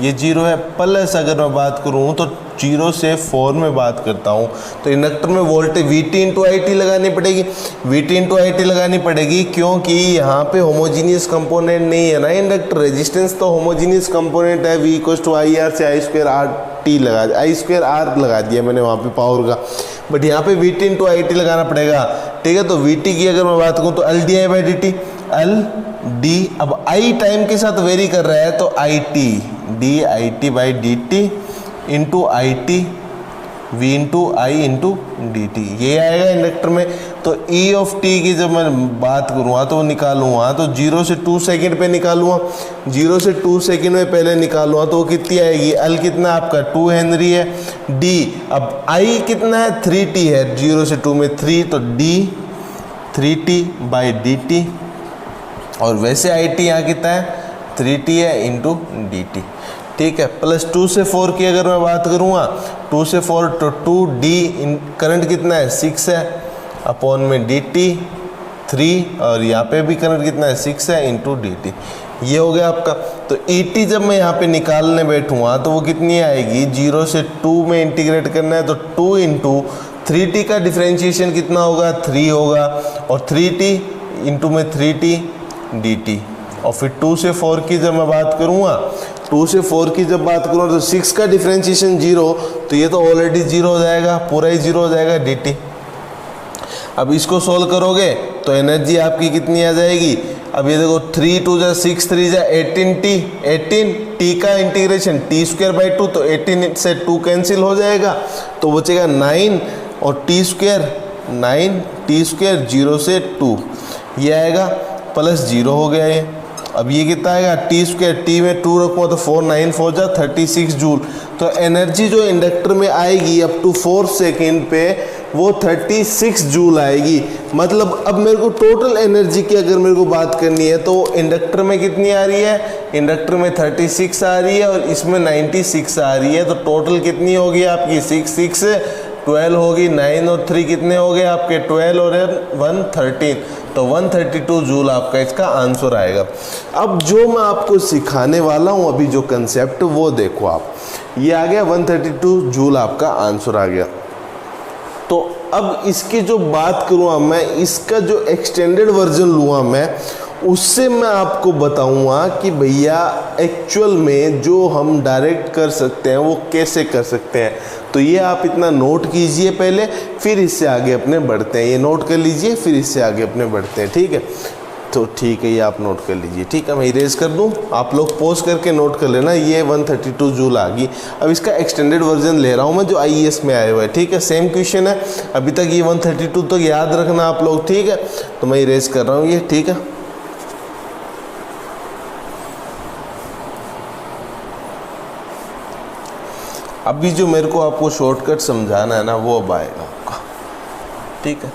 ये 0 है, प्लस अगर मैं बात करूँ तो 0 से 4 में बात करता हूँ तो इंडक्टर में वोल्टेज VT इंटू IT लगानी पड़ेगी, VT इंटू IT लगानी पड़ेगी, क्योंकि यहाँ पे होमोजीनियस कंपोनेंट नहीं है ना इंडक्टर, रेजिस्टेंस तो होमोजीनियस कंपोनेंट है, V = IR से I2RT लगा, I2R लगा दिया मैंने वहाँ पे पावर का, बट यहाँ पे VT इंटू IT लगाना पड़ेगा, ठीक है। तो VT की अगर मैं बात करूँ तो LdI/dt, LD, अब I टाइम के साथ वेरी कर रहा है तो IT dIT/dt into IT V into I into dt, ये आएगा इंडक्टर में। तो E ऑफ t की जब मैं बात करूँगा तो निकालूंगा तो 0 से 2 सेकंड पे निकालूंगा, 0 से 2 सेकंड में पहले निकालूंगा तो वो कितनी आएगी, L कितना आपका 2 हेनरी है, D अब I कितना है 3t है, 0 से 2 में 3, तो D 3t/dt, और वैसे IT यहाँ कितना है 3t है इंटू dt, ठीक है। प्लस 2 से 4 की अगर मैं बात करूँगा, 2 से 4 तो 2D करंट कितना है 6 है, अपॉन में dt 3, और यहाँ पे भी करंट कितना है 6 है इंटू dt, ये हो गया आपका। तो ET जब मैं यहाँ पे निकालने बैठूँगा तो वो कितनी आएगी, 0 से 2 में इंटीग्रेट करना है तो 2 इंटू 3t का डिफ्रेंशिएशन कितना होगा 3 होगा, और 3t इंटू में 3t dt, और फिर 2 से 4 की जब मैं बात करूँगा, 2 से 4 की जब बात करूँ तो 6 का डिफ्रेंशिएशन 0, तो ये तो ऑलरेडी 0 हो जाएगा, पूरा ही 0 हो जाएगा dt। अब इसको सोल्व करोगे तो एनर्जी आपकी कितनी आ जाएगी, अब ये देखो 3 2 जा 6 3 जा 18t, 18t का इंटीग्रेशन t²/2, तो 18 से 2 कैंसिल हो जाएगा तो बचेगा 9, और t², 9t², 0 से 2 ये आएगा, प्लस 0 हो गया ये। अब ये कितना आएगा t², t में 2 रखूँगा तो 4 9 4 जा 36 जूल। तो एनर्जी जो इंडक्टर में आएगी अप टू 4 सेकेंड पे वो 36 जूल आएगी। मतलब अब मेरे को टोटल एनर्जी की अगर मेरे को बात करनी है तो इंडक्टर में कितनी आ रही है, इंडक्टर में 36 आ रही है और इसमें 96 आ रही है, तो टोटल कितनी होगी आपकी 6 6 12 होगी, 9 और 3 कितने हो गए आपके 12 और 1 13, तो 132 जूल आपका इसका आंसर आएगा। अब जो मैं आपको सिखाने वाला हूँ अभी जो कंसेप्ट वो देखो आप, ये आ गया 132 जूल आपका आंसर आ गया। तो अब इसकी जो बात करूँगा मैं, इसका जो एक्सटेंडेड वर्जन लूँगा मैं, उससे मैं आपको बताऊंगा कि भैया एक्चुअल में जो हम डायरेक्ट कर सकते हैं वो कैसे कर सकते हैं। तो ये आप इतना नोट कीजिए पहले, फिर इससे आगे अपने बढ़ते हैं। ये नोट कर लीजिए, फिर इससे आगे अपने बढ़ते हैं, ठीक है। तो ठीक है, ये आप नोट कर लीजिए, ठीक है। मैं इरेज कर दूं, आप लोग पॉज करके नोट कर लेना। ये 132 जूल आ गई। अब इसका एक्सटेंडेड वर्जन ले रहा हूँ मैं जो IES में आया हुआ है, ठीक है। सेम क्वेश्चन है अभी तक, ये 132 तक याद रखना आप लोग, ठीक है। तो मैं इरेज कर रहा हूँ ये, ठीक है। अभी जो मेरे को आपको शॉर्टकट समझाना है ना वो अब आएगा आपका, ठीक है।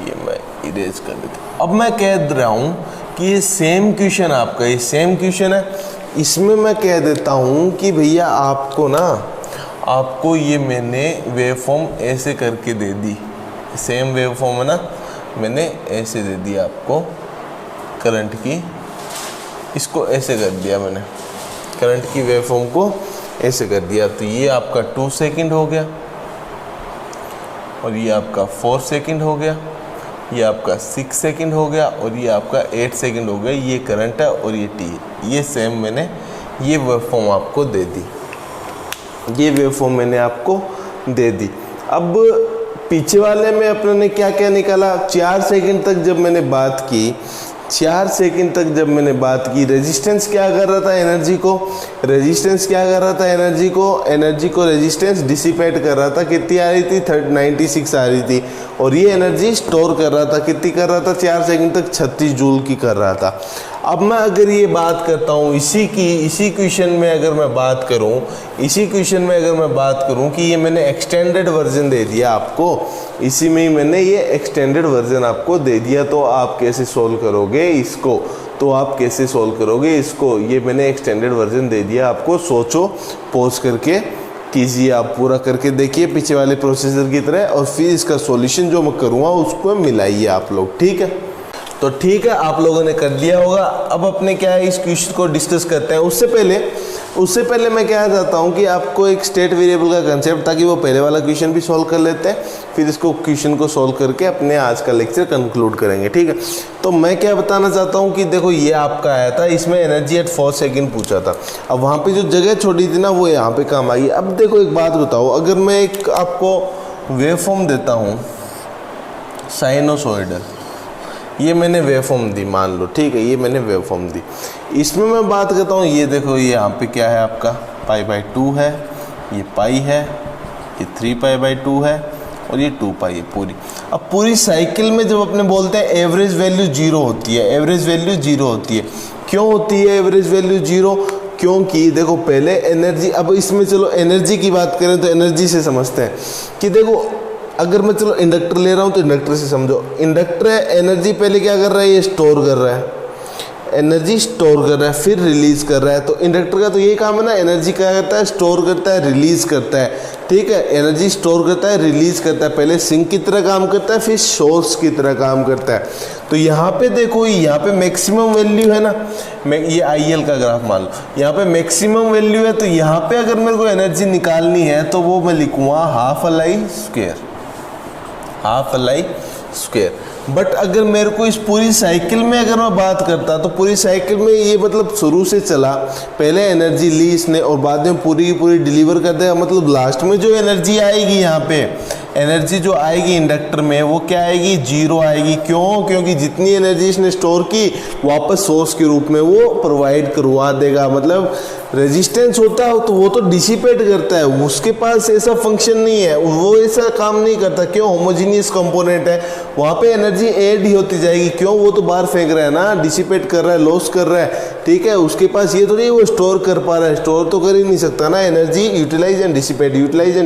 ये मैं इरेज कर देता हूँ। अब मैं कह रहा हूँ कि ये सेम क्वेश्चन आपका, ये सेम क्वेश्चन है, इसमें मैं कह देता हूँ कि भैया आपको ना, आपको ये मैंने वेव फॉर्म ऐसे करके दे दी, सेम वेव फॉर्म है ना, मैंने ऐसे दे दिया आपको करंट की, इसको ऐसे कर दिया मैंने, करंट की वेव फॉर्म को ऐसे कर दिया। तो ये आपका 2 सेकंड हो गया, और ये आपका 4 सेकंड हो गया, ये आपका 6 सेकंड हो गया, और ये आपका 8 सेकंड हो गया। ये करंट है और ये टी, ये सेम मैंने ये वेवफॉर्म आपको दे दी, ये वेवफॉर्म मैंने आपको दे दी। अब पीछे वाले में अपने ने क्या क्या निकाला, 4 सेकंड तक जब मैंने बात की, 4 सेकंड तक जब मैंने बात की, रेजिस्टेंस क्या कर रहा था एनर्जी को, रेजिस्टेंस क्या कर रहा था एनर्जी को रेजिस्टेंस डिसिपेट कर रहा था। कितनी आ रही थी, 96 आ रही थी। और ये एनर्जी स्टोर कर रहा था, कितनी कर रहा था, 4 सेकंड तक 36 जूल की कर रहा था। अब मैं अगर ये बात करता हूँ इसी क्वेश्चन में अगर मैं बात करूँ कि ये मैंने एक्सटेंडेड वर्जन दे दिया आपको, इसी में ही मैंने ये एक्सटेंडेड वर्जन आपको दे दिया, तो आप कैसे सोल्व करोगे इसको, ये मैंने एक्सटेंडेड वर्जन दे दिया आपको। सोचो, पॉज करके कीजिए, आप पूरा करके देखिए पीछे वाले प्रोसेसर की तरह, और फिर इसका सॉल्यूशन जो मैं करूँगा उसको मिलाइए आप लोग, ठीक है। तो ठीक है, आप लोगों ने कर लिया होगा। अब अपने क्या है, इस क्वेश्चन को डिस्कस करते हैं। उससे पहले मैं क्या चाहता हूँ कि आपको एक स्टेट वेरिएबल का कंसेप्ट, ताकि वो पहले वाला क्वेश्चन भी सॉल्व कर लेते हैं, फिर इसको क्वेश्चन को सॉल्व करके अपने आज का लेक्चर कंक्लूड करेंगे, ठीक है। तो मैं क्या बताना चाहता हूँ कि देखो, ये आपका आया था, इसमें एनर्जी एट 4 सेकेंड पूछा था। अब वहाँ पर जो जगह छोड़ी थी ना, वो यहाँ पर काम आई। अब देखो, एक बात बताओ, अगर मैं एक आपको वेवफॉर्म देता हूँ साइनोसॉइडल, ये मैंने वेवफॉर्म दी, मान लो, ठीक है, ये मैंने वेवफॉर्म दी। इसमें मैं बात करता हूँ, ये देखो, ये यहाँ पे क्या है आपका π/2 है, ये पाई है, ये 3π/2 है, और ये 2π है पूरी। अब पूरी साइकिल में जब अपने बोलते हैं एवरेज वैल्यू 0 होती है, क्यों होती है एवरेज वैल्यू 0? क्योंकि देखो, पहले एनर्जी, अब इसमें चलो एनर्जी की बात करें तो एनर्जी से समझते हैं कि देखो, अगर मैं चलो इंडक्टर ले रहा हूँ तो इंडक्टर से समझो। इंडक्टर है, एनर्जी पहले क्या कर रहा है, ये स्टोर कर रहा है, एनर्जी स्टोर कर रहा है, फिर रिलीज कर रहा है। तो इंडक्टर का तो यही काम है ना, एनर्जी क्या करता है, स्टोर करता है, रिलीज करता है, ठीक है। एनर्जी स्टोर करता है, रिलीज करता है, पहले सिंक की तरह काम करता है, फिर सोर्स की तरह काम करता है। तो यहाँ पे देखो, यहाँ पे मैक्सिमम वैल्यू है ना, ये IL का ग्राफ मान लो, यहाँ पे मैक्सिमम वैल्यू है। तो यहाँ पे अगर मेरे को एनर्जी निकालनी है तो वो मैं लिखूँगा half L I square. But अगर मेरे को इस पूरी साइकिल में अगर मैं बात करता, तो पूरी साइकिल में ये मतलब शुरू से चला, पहले एनर्जी ली इसने और बाद में पूरी की पूरी डिलीवर कर देगा। मतलब लास्ट में जो एनर्जी आएगी, यहाँ पे एनर्जी जो आएगी इंडक्टर में, वो क्या आएगी, 0 आएगी। क्यों? क्योंकि जितनी एनर्जी इसने स्टोर की वापस सोर्स के रूप में वो प्रोवाइड करवा देगा। मतलब रेजिस्टेंस होता है तो वो तो डिसिपेट करता है, उसके पास ऐसा फंक्शन नहीं है, वो ऐसा काम नहीं करता। क्यों? होमोजीनियस कंपोनेंट है, वहाँ पे एनर्जी ऐड ही होती जाएगी। क्यों? वो तो बाहर फेंक रहा है ना, डिसिपेट कर रहा है, लॉस कर रहा है, ठीक है। उसके पास ये तो नहीं वो स्टोर कर पा रहा है, स्टोर तो कर ही नहीं सकता ना, एनर्जी यूटिलाइज एंड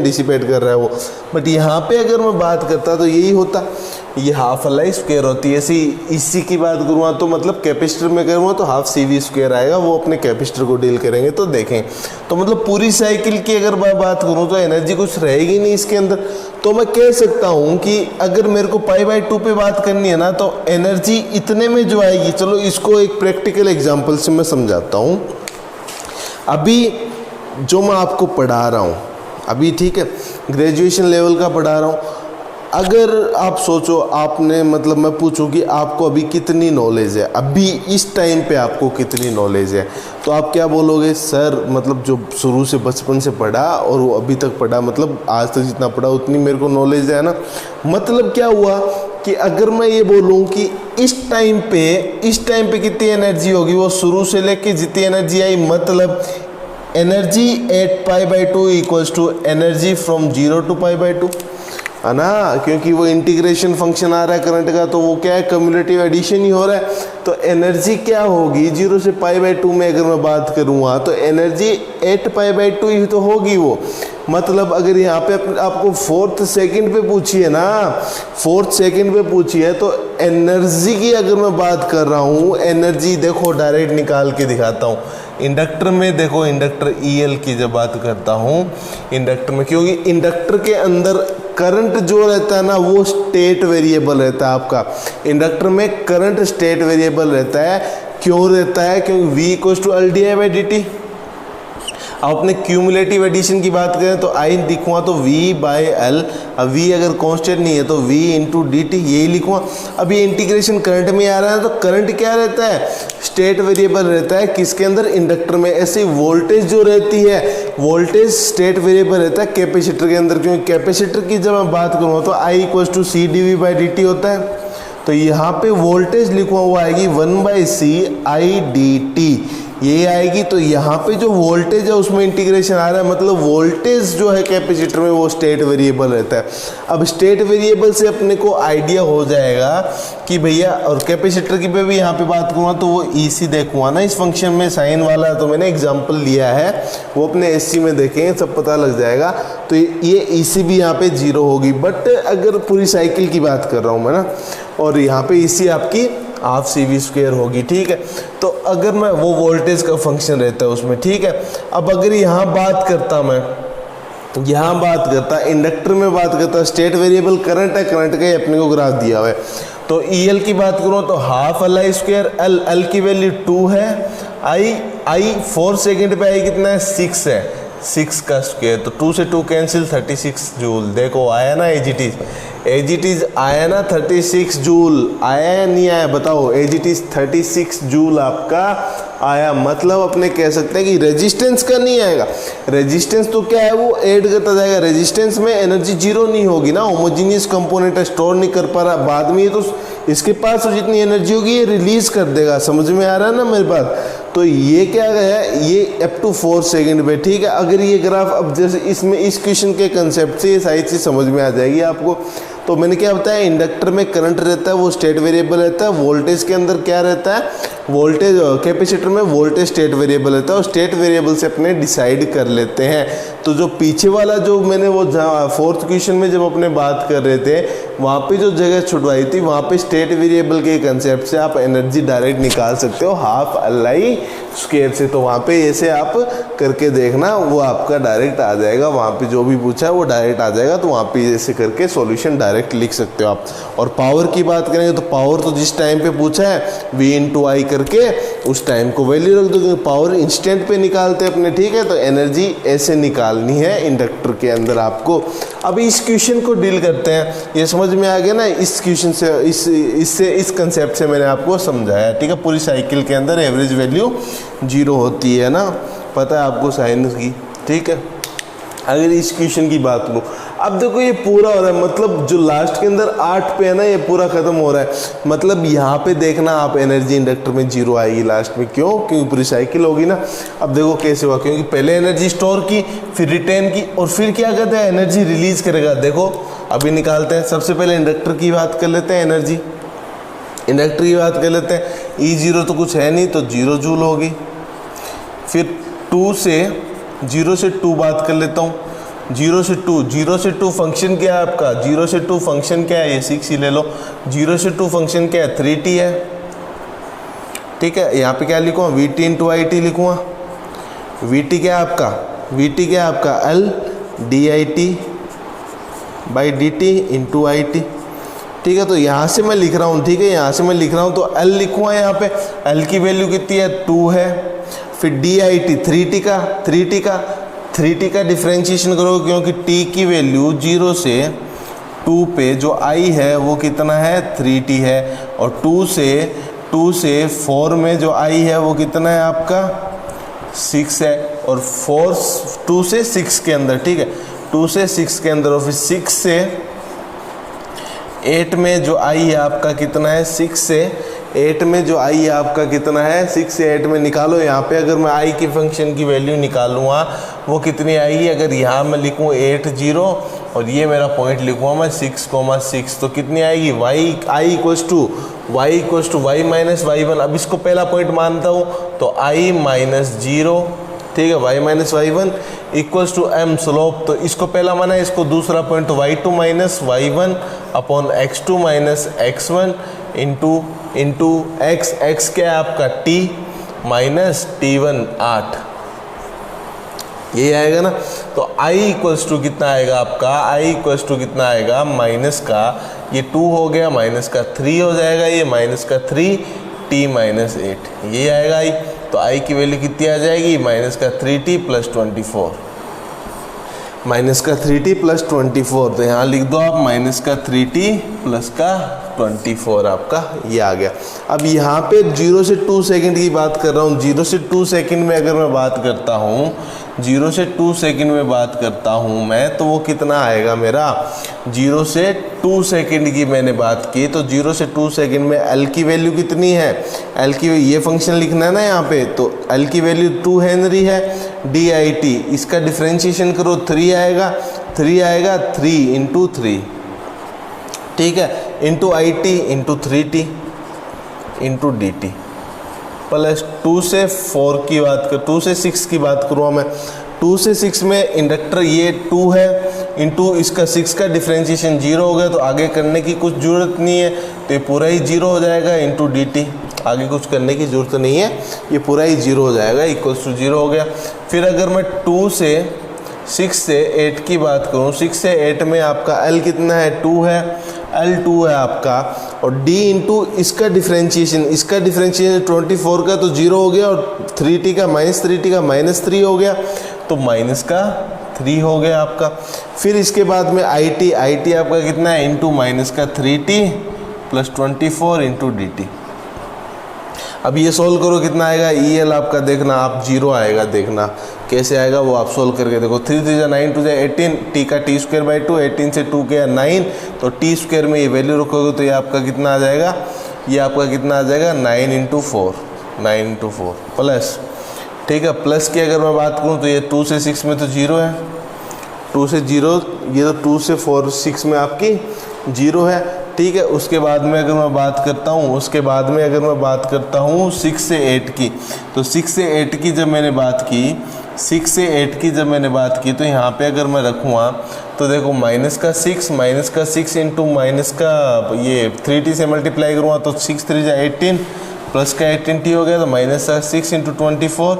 डिसिपेट कर रहा है वो। बट यहाँ पे अगर मैं बात करता तो यही होता, ये हाफ एल आई स्क्वायर होती है। इसी की बात करूँगा तो मतलब कैपेसिटर में करूँगा तो हाफ CV स्क्वायर आएगा, वो अपने कैपेसिटर को डील करेंगे तो देखें। तो मतलब पूरी साइकिल की अगर मैं बात करूँ तो एनर्जी कुछ रहेगी नहीं इसके अंदर। तो मैं कह सकता हूँ कि अगर मेरे को π/2 पे बात करनी है ना, तो एनर्जी इतने में जो आएगी, चलो इसको एक प्रैक्टिकल एग्जाम्पल से मैं समझाता हूँ। अभी जो मैं आपको पढ़ा रहा हूँ अभी, ठीक है, ग्रेजुएशन लेवल का पढ़ा रहा हूँ। अगर आप सोचो, आपने मतलब मैं पूछूं कि आपको अभी कितनी नॉलेज है, अभी इस टाइम पे आपको कितनी नॉलेज है, तो आप क्या बोलोगे? सर मतलब जो शुरू से बचपन से पढ़ा और वो अभी तक पढ़ा, मतलब आज तक जितना पढ़ा उतनी मेरे को नॉलेज है ना। मतलब क्या हुआ कि अगर मैं ये बोलूँ कि इस टाइम पे कितनी एनर्जी होगी, वो शुरू से लेके जितनी एनर्जी आई, मतलब energy at π/2 equals to energy from 0 to π/2 है ना, क्योंकि वो इंटीग्रेशन फंक्शन आ रहा है करंट का, तो वो क्या है, कम्युलेटिव एडिशन ही हो रहा है। तो एनर्जी क्या होगी 0 से π/2 में अगर मैं बात करूँगा तो एनर्जी 8 π/2 ही तो होगी वो। मतलब अगर यहाँ पे आपको 4th सेकंड पे पूछी है ना, 4th सेकंड पे पूछी है, तो एनर्जी की अगर मैं बात कर रहा हूँ, एनर्जी देखो डायरेक्ट निकाल के दिखाता हूँ। इंडक्टर में देखो, इंडक्टर EL की जब बात करता हूँ इंडक्टर में, क्योंकि इंडक्टर के अंदर करंट जो रहता है ना, वो स्टेट वेरिएबल रहता है आपका। इंडक्टर में करंट स्टेट वेरिएबल रहता है। क्यों रहता है? क्योंकि V = LdI/dt। अब अपने क्यूमुलेटिव एडिशन की बात करें तो I लिखूँगा तो V/L। अब V अगर कांस्टेंट नहीं है तो V × dt, यही लिखूँगा। अब ये इंटीग्रेशन करंट में आ रहा है, तो करंट क्या रहता है? स्टेट वेरिएबल रहता है। किसके अंदर? इंडक्टर में। ऐसे वोल्टेज जो रहती है, वोल्टेज स्टेट वेरिएबल रहता है कैपेसिटर के अंदर। क्योंकि कैपेसिटर की जब मैं बात करूँ तो I = C dV/dt होता है। तो यहाँ पे वोल्टेज लिखा हुआ आएगी 1/CIdt, ये आएगी। तो यहाँ पे जो वोल्टेज है उसमें इंटीग्रेशन आ रहा है, मतलब वोल्टेज जो है कैपेसिटर में वो स्टेट वेरिएबल रहता है। अब स्टेट वेरिएबल से अपने को आइडिया हो जाएगा कि भैया, और कैपेसिटर की पे भी यहाँ पे बात करूँगा तो वो EC देखूँगा ना इस फंक्शन में, साइन वाला तो मैंने एग्जाम्पल लिया है, वो अपने SC में देखेंगे सब पता लग जाएगा। तो ये EC भी यहाँ पे 0 होगी। बट अगर पूरी साइकिल की बात कर रहा हूँ मैं ना, और यहाँ पे EC आपकी हाफ CV² होगी, ठीक है। तो अगर मैं वो वोल्टेज का फंक्शन रहता है उसमें, ठीक है। अब अगर यहाँ बात करता मैं, यहाँ बात करता इंडक्टर में बात करता, स्टेट वेरिएबल करंट है, करंट का ही अपने को ग्राफ दिया हुआ है। तो EL की बात करूँ तो हाफ LI², L की वैल्यू 2 है, I 4 सेकेंड पे आई कितना है 6 है, 6 का स्क्वायर, तो 2 से 2 कैंसिल 36 जूल। देखो आया ना एज इट इज आया ना 36 जूल, आया या नहीं आया बताओ। एज इट इज 36 जूल आपका आया। मतलब अपने कह सकते हैं कि रेजिस्टेंस का नहीं आएगा, रेजिस्टेंस तो क्या है वो ऐड करता जाएगा। रेजिस्टेंस में एनर्जी 0 नहीं होगी ना, होमोजीनियस कंपोनेंट है, स्टोर नहीं कर पा रहा, बाद में ये तो इसके पास जितनी एनर्जी होगी ये रिलीज कर देगा। समझ में आ रहा है ना मेरे बात। तो ये क्या है, ये अप टू 4 सेकेंड पे, ठीक है। अगर ये ग्राफ, अब जैसे इसमें इस क्वेश्चन के कंसेप्ट से ये सारी चीज़ समझ में आ जाएगी आपको। तो मैंने क्या बताया, इंडक्टर में करंट रहता है वो स्टेट वेरिएबल रहता है, वोल्टेज के अंदर क्या रहता है, वोल्टेज, कैपेसिटर में वोल्टेज स्टेट वेरिएबल रहता है, और स्टेट वेरिएबल से अपने डिसाइड कर लेते हैं। तो जो पीछे वाला जो मैंने वो 4th क्वेश्चन में जब अपने बात कर रहे थे, वहाँ पे जो जगह छुटवाई थी, वहाँ पे स्टेट वेरिएबल के कंसेप्ट से आप एनर्जी डायरेक्ट निकाल सकते हो हाफ LI² से। तो वहाँ पे ऐसे आप करके देखना, वो आपका डायरेक्ट आ जाएगा, वहाँ पे जो भी पूछा है वो डायरेक्ट आ जाएगा। तो वहाँ पे ऐसे करके सॉल्यूशन डायरेक्ट लिख सकते हो आप। और पावर की बात करेंगे तो पावर तो जिस टाइम पे पूछा है V/I करके उस टाइम को वैल्यू रख दो, पावर इंस्टेंट पे निकालते हैं अपने, ठीक है। तो एनर्जी ऐसे निकालनी है इंडक्टर के अंदर आपको। अब इस क्वेश्चन को डील करते हैं, ये समझ में आ गया ना। इस क्वेश्चन से इस कंसेप्ट से मैंने आपको समझाया, ठीक है। पूरी साइकिल के अंदर एवरेज वैल्यू 0 होती है ना, पता है आपको साइंस की, ठीक है। अगर इस क्वेश्चन की बात करूँ, अब देखो ये पूरा हो रहा है, मतलब जो लास्ट के अंदर 8 पे है ना, ये पूरा खत्म हो रहा है। मतलब यहाँ पे देखना आप, एनर्जी इंडक्टर में 0 आएगी लास्ट में, क्यों, क्योंकि पूरी साइकिल होगी ना। अब देखो कैसे हुआ, क्योंकि पहले एनर्जी स्टोर की, फिर रिटेन की, और फिर क्या कहते हैं एनर्जी रिलीज करेगा। देखो अभी निकालते हैं, सबसे पहले इंडक्टर की बात कर लेते हैं, एनर्जी इंडक्टर की बात कर लेते हैं। E0 तो कुछ है नहीं, तो 0 जूल होगी। फिर 0 से 2 बात कर लेता हूँ, 0 से 2 फंक्शन क्या है आपका, 0 से 2 फंक्शन क्या है, ये 6 ही ले लो। 0 से 2 फंक्शन क्या है, 3t है, ठीक है। यहाँ पे क्या लिखूँगा, VT/IT लिखूँगा। VT क्या है आपका, VT क्या है आपका LdIT/dt × IT, ठीक है। तो यहाँ से मैं लिख रहा हूँ, ठीक है, यहाँ से मैं लिख रहा हूँ तो L लिखूँगा। यहाँ पे L की वैल्यू कितनी है, 2 है। फिर DIT 3t का डिफ्रेंशिएशन करो, क्योंकि t की वैल्यू 0 से 2 पे जो I है वो कितना है, 3t है। और 2 से 4 में जो I है वो कितना है आपका, 6 है। और 2 से 6 के अंदर, ठीक है, 2 से 6 के अंदर, और फिर 6 से 8 में जो I है आपका कितना है, 6 से 8 में जो I है आपका कितना है, 6 से 8 में निकालो। यहाँ पे अगर मैं I की फंक्शन की वैल्यू निकालूंगा वो कितनी आएगी, अगर यहाँ मैं लिखूँ 8 0 और ये मेरा पॉइंट लिखूँगा मैं 6,6, तो कितनी आएगी, I = y माइनस y1। अब इसको पहला पॉइंट मानता हूँ तो I - 0, ठीक है, y - y1 = m स्लोप। तो इसको पहला माना है, इसको दूसरा point y2 - y1 upon x2 - x1 into x क्या है आपका t - t1 8, ये आएगा ना। तो I = कितना आएगा आपका, I = कितना आएगा, माइनस का ये 2 हो गया, माइनस का 3 हो जाएगा, ये माइनस का 3 t - 8, ये आएगा I। तो I की वैल्यू कितनी आ जाएगी, -3t + 24, -3t + 24। तो यहाँ लिख दो आप -3t + 24 आपका ये आ गया। अब यहाँ पे 0 से 2 सेकंड की बात कर रहा हूँ। 0 से 2 सेकंड में अगर मैं बात करता हूँ 0 से 2 सेकंड में बात करता हूँ मैं, तो वो कितना आएगा मेरा, 0 से 2 सेकंड की मैंने बात की, तो 0 से 2 सेकंड में L की वैल्यू कितनी है, L की ये फंक्शन लिखना है ना यहाँ पे, तो L की वैल्यू 2 हेनरी है, DIT इसका डिफ्रेंशिएशन करो 3 आएगा, 3 इंटू 3, ठीक है, into IT into 3T into DT plus 2 से 4 की बात कर, 2 से 6 की बात करूँ मैं, 2 से 6 में इंडक्टर ये 2 है इंटू इसका 6 का डिफ्रेंशिएशन 0 हो गया, तो आगे करने की कुछ ज़रूरत नहीं है, तो ये पूरा ही 0 हो जाएगा इंटू DT, आगे कुछ करने की ज़रूरत नहीं है, ये पूरा ही 0 हो जाएगा, इक्वल्स टू 0 हो गया। फिर अगर मैं 2 से 6 से 8 की बात करूँ, 6 से 8 में आपका L कितना है, 2 है, L2 है आपका, और D इंटू इसका डिफ्रेंशिएशन 24 का तो 0 हो गया, और 3T का -3 हो गया, तो माइनस का 3 हो गया आपका। फिर इसके बाद में IT आपका कितना है, इंटू माइनस का 3T प्लस 24 इंटू DT। अब ये सोल्व करो कितना आएगा, EL आपका देखना आप 0 आएगा, देखना कैसे आएगा वो आप सोल्व करके देखो। 3 3 जा 9 2 जा 18, T का T²/2, 18 से 2 गया 9, तो T² में ये वैल्यू रखोगे तो ये आपका कितना आ जाएगा, ये आपका कितना आ जाएगा 9 इंटू 4 प्लस, ठीक है, प्लस की अगर मैं बात करूँ तो ये 2 से 6 में तो 0 है, 2 से 0, ये तो 2 से 4 6 में आपकी 0 है, ठीक है। उसके बाद में अगर मैं बात करता हूँ 6 से 8 की, तो 6 से 8 की जब मैंने बात की तो यहाँ पे अगर मैं रखूँगा तो देखो माइनस का 6 इंटू माइनस का ये 3T से मल्टीप्लाई करूँगा तो 6 3 जा 18 प्लस का 18T हो गया, तो माइनस का 6 इंटू 24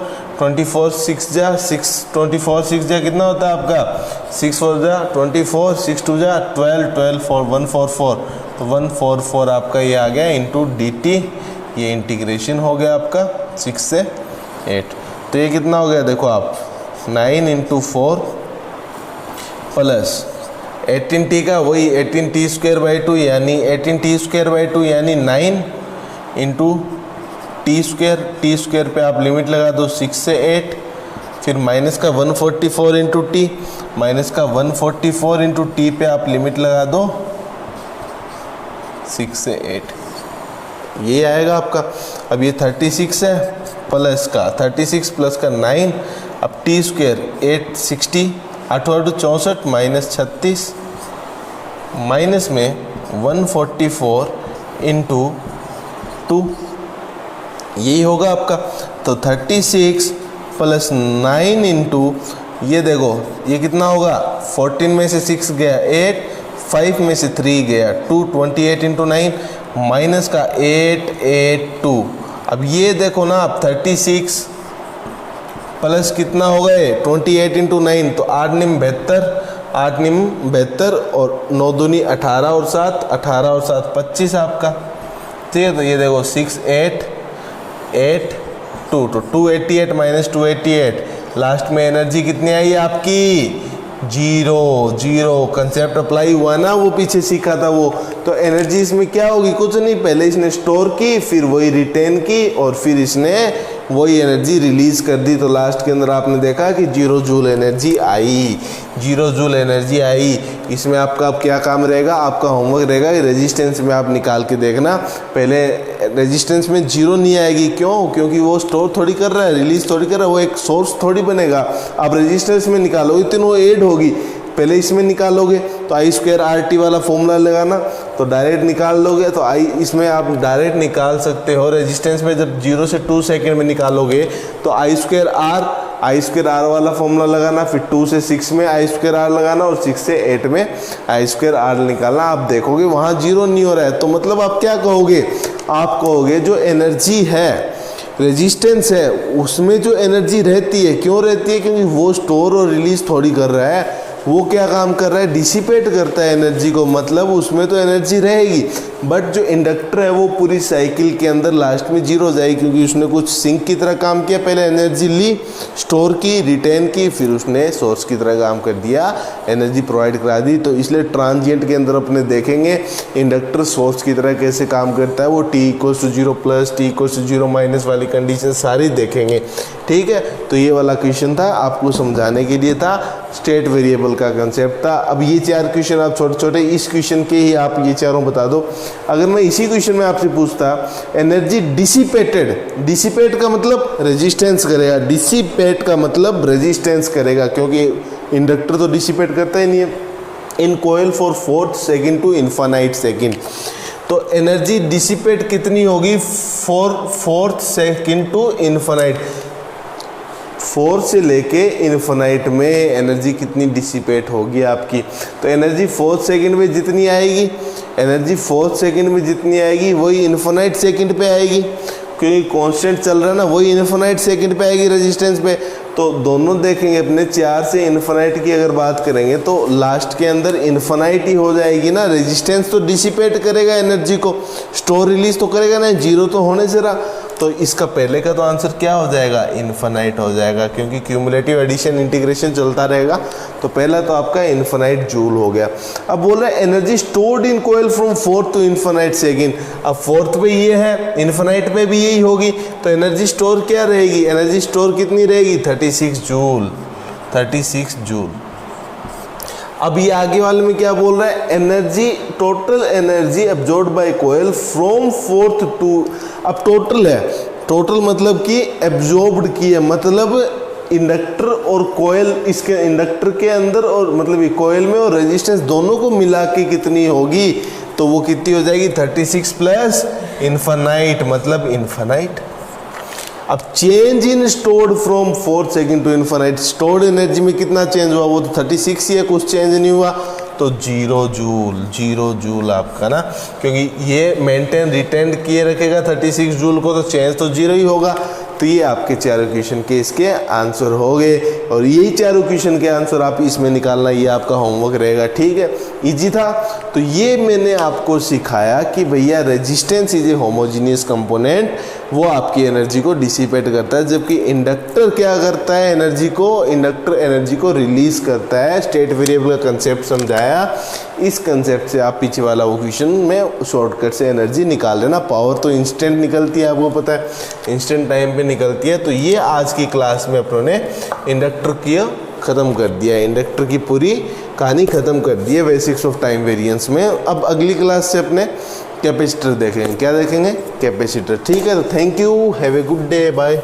6 जा कितना होता है आपका, 6 4 जा 24, 6 2 जा 12 4 144, तो 144 आपका ये आ गया इंटू DT, ये इंटीग्रेशन हो गया आपका 6 से 8, तो ये कितना हो गया देखो आप 9 इंटू 4 प्लस 18T का वही 18T² यानी 9 इंटू T² पे आप लिमिट लगा दो 6 से 8, फिर माइनस का 144 इंटू T पे आप लिमिट लगा दो 6 से 8, ये आएगा आपका। अब ये 36 है प्लस का 36 प्लस का 9, अब T² 860 8 64 माइनस 36 माइनस में 144 इंटू 2, यही होगा आपका। तो 36 प्लस 9 इंटू ये देखो ये कितना होगा, 14 में से 6 गया 8, 5 में से 3 गया 2, 28 इंटू 9 माइनस का 882। अब ये देखो ना आप 36 प्लस कितना हो गए 28 इंटू 9, तो 8 निम 72 और 9 दूनी 18 और 7 25 आपका, ठीक है। तो ये देखो 6 8 8 2 तो 288 माइनस 288, लास्ट में एनर्जी कितनी आई आपकी 0 कंसेप्ट अप्लाई हुआ ना, वो पीछे सीखा था वो। तो एनर्जी इसमें क्या होगी, कुछ नहीं, पहले इसने स्टोर की, फिर वही रिटेन की, और फिर इसने वही एनर्जी रिलीज कर दी। तो लास्ट के अंदर आपने देखा कि 0 जूल एनर्जी आई। इसमें आपका अब क्या काम रहेगा, आपका होमवर्क रहेगा कि रेजिस्टेंस में आप निकाल के देखना। पहले रेजिस्टेंस में 0 नहीं आएगी, क्यों, क्योंकि वो स्टोर थोड़ी कर रहा है, रिलीज थोड़ी कर रहा है, वो एक सोर्स थोड़ी बनेगा। आप रेजिस्टेंस में निकालोगे तो वो ऐड होगी, पहले इसमें निकालोगे तो I² RT वाला फॉर्मूला लगाना, तो डायरेक्ट निकाल लोगे। तो इसमें आप डायरेक्ट निकाल सकते हो। रेजिस्टेंस में जब 0 से 2 सेकंड में निकालोगे तो I² R वाला फॉर्मूला लगाना, फिर 2 से 6 में I² R लगाना, और 6 से 8 में I² R निकालना। आप देखोगे वहाँ 0 नहीं हो रहा है, तो मतलब आप क्या कहोगे, आप कहोगे जो एनर्जी है, रेजिस्टेंस है, उसमें जो एनर्जी रहती है, क्यों रहती है, क्योंकि वो स्टोर और रिलीज थोड़ी कर रहा है, वो क्या काम कर रहा है, डिसिपेट करता है एनर्जी को, मतलब उसमें तो एनर्जी रहेगी, बट जो इंडक्टर है वो पूरी साइकिल के अंदर लास्ट में जीरो जाएगी, क्योंकि उसने कुछ सिंक की तरह काम किया, पहले एनर्जी ली, स्टोर की, रिटेन की, फिर उसने सोर्स की तरह काम कर दिया, एनर्जी प्रोवाइड करा दी। तो इसलिए ट्रांजिएंट के अंदर अपने देखेंगे इंडक्टर सोर्स की तरह कैसे काम करता है, वो t=0 प्लस t=0 माइनस वाली कंडीशन सारी देखेंगे। ठीक है, तो ये वाला क्वेश्चन था, आपको समझाने के लिए था, स्टेट वेरिएबल का कंसेप्ट था। अब ये 4 क्वेश्चन आप छोटे छोटे, इस क्वेश्चन के ही आप ये चारों बता दो। अगर मैं इसी क्वेश्चन में आपसे पूछता एनर्जी डिसिपेटेड, डिसिपेट का मतलब रेजिस्टेंस करेगा, डिसिपेट का मतलब रेजिस्टेंस करेगा, क्योंकि इंडक्टर तो डिसिपेट करता ही नहीं है, in coil for 4 second to infinite second. तो एनर्जी डिसिपेट कितनी होगी, 4 सेकेंड टू इन्फानाइट, 4 से लेके इन्फानाइट में एनर्जी कितनी डिसिपेट होगी आपकी। तो एनर्जी 4 सेकेंड में जितनी आएगी, एनर्जी 4 सेकेंड में जितनी आएगी वही इन्फानाइट सेकेंड पे आएगी, क्योंकि कांस्टेंट चल रहा है ना, वही इन्फानाइट सेकेंड पे आएगी रेजिस्टेंस पे। तो दोनों देखेंगे अपने 4 से इन्फानाइट की अगर बात करेंगे तो लास्ट के अंदर इन्फानाइट ही हो जाएगी ना, रेजिस्टेंस तो डिसिपेट करेगा एनर्जी को, स्टोर रिलीज तो करेगा ना, जीरो तो होने से रहा। तो इसका पहले का तो आंसर क्या हो जाएगा, इन्फानाइट हो जाएगा, क्योंकि क्यूमुलेटिव एडिशन इंटीग्रेशन चलता रहेगा। तो पहला तो आपका इन्फानाइट जूल हो गया। अब बोल रहे हैं energy stored in coil from 4th to infinite second. अब 4th पे ये है, इन्फानाइट पे भी यही होगी, तो एनर्जी स्टोर क्या रहेगी, एनर्जी स्टोर कितनी रहेगी, 36 जूल, 36 जूल। अब ये आगे वाले में क्या बोल रहा है, energy, total energy absorbed by coil from 4th to, अब टोटल है, टोटल मतलब कि एब्जॉर्ब्ड की है, मतलब इंडक्टर और कोयल, इसके इंडक्टर के अंदर और मतलब ये कोयल में और रेजिस्टेंस दोनों को मिला के कितनी होगी, तो वो कितनी हो जाएगी, 36 प्लस इन्फानाइट, मतलब इन्फानाइट। अब change in stored from 4 second to infinite, stored energy में कितना चेंज हुआ, वो तो 36 ही है, कुछ चेंज नहीं हुआ, तो 0 जूल, 0 जूल आपका ना, क्योंकि ये मेंटेन रिटेन किए रखेगा 36 जूल को, तो चेंज तो 0 ही होगा। तो ये आपके चारों क्वेश्चन के इसके आंसर हो गए, और यही चारों क्वेश्चन के आंसर आप इसमें निकालना, ये आपका होमवर्क रहेगा। ठीक है, इजी था। तो ये मैंने आपको सिखाया कि भैया resistance is a homogeneous component, वो आपकी एनर्जी को डिसिपेट करता है, जबकि इंडक्टर क्या करता है, एनर्जी को, इंडक्टर एनर्जी को रिलीज करता है। स्टेट वेरिएबल का कंसेप्ट समझाया, इस कंसेप्ट से आप पीछे वाला वो क्वेश्चन में शॉर्टकट से एनर्जी निकाल लेना। पावर तो इंस्टेंट निकलती है, आपको पता है, इंस्टेंट टाइम पे निकलती है। तो ये आज की क्लास में अपनों ने इंडक्टर की ख़त्म कर दिया, इंडक्टर की पूरी कहानी ख़त्म कर दी है बेसिक्स ऑफ टाइम वेरिएंस में। अब अगली क्लास से अपने कैपेसिटर देखेंगे, क्या देखेंगे, कैपेसिटर। ठीक है, तो thank you, have a good day, bye.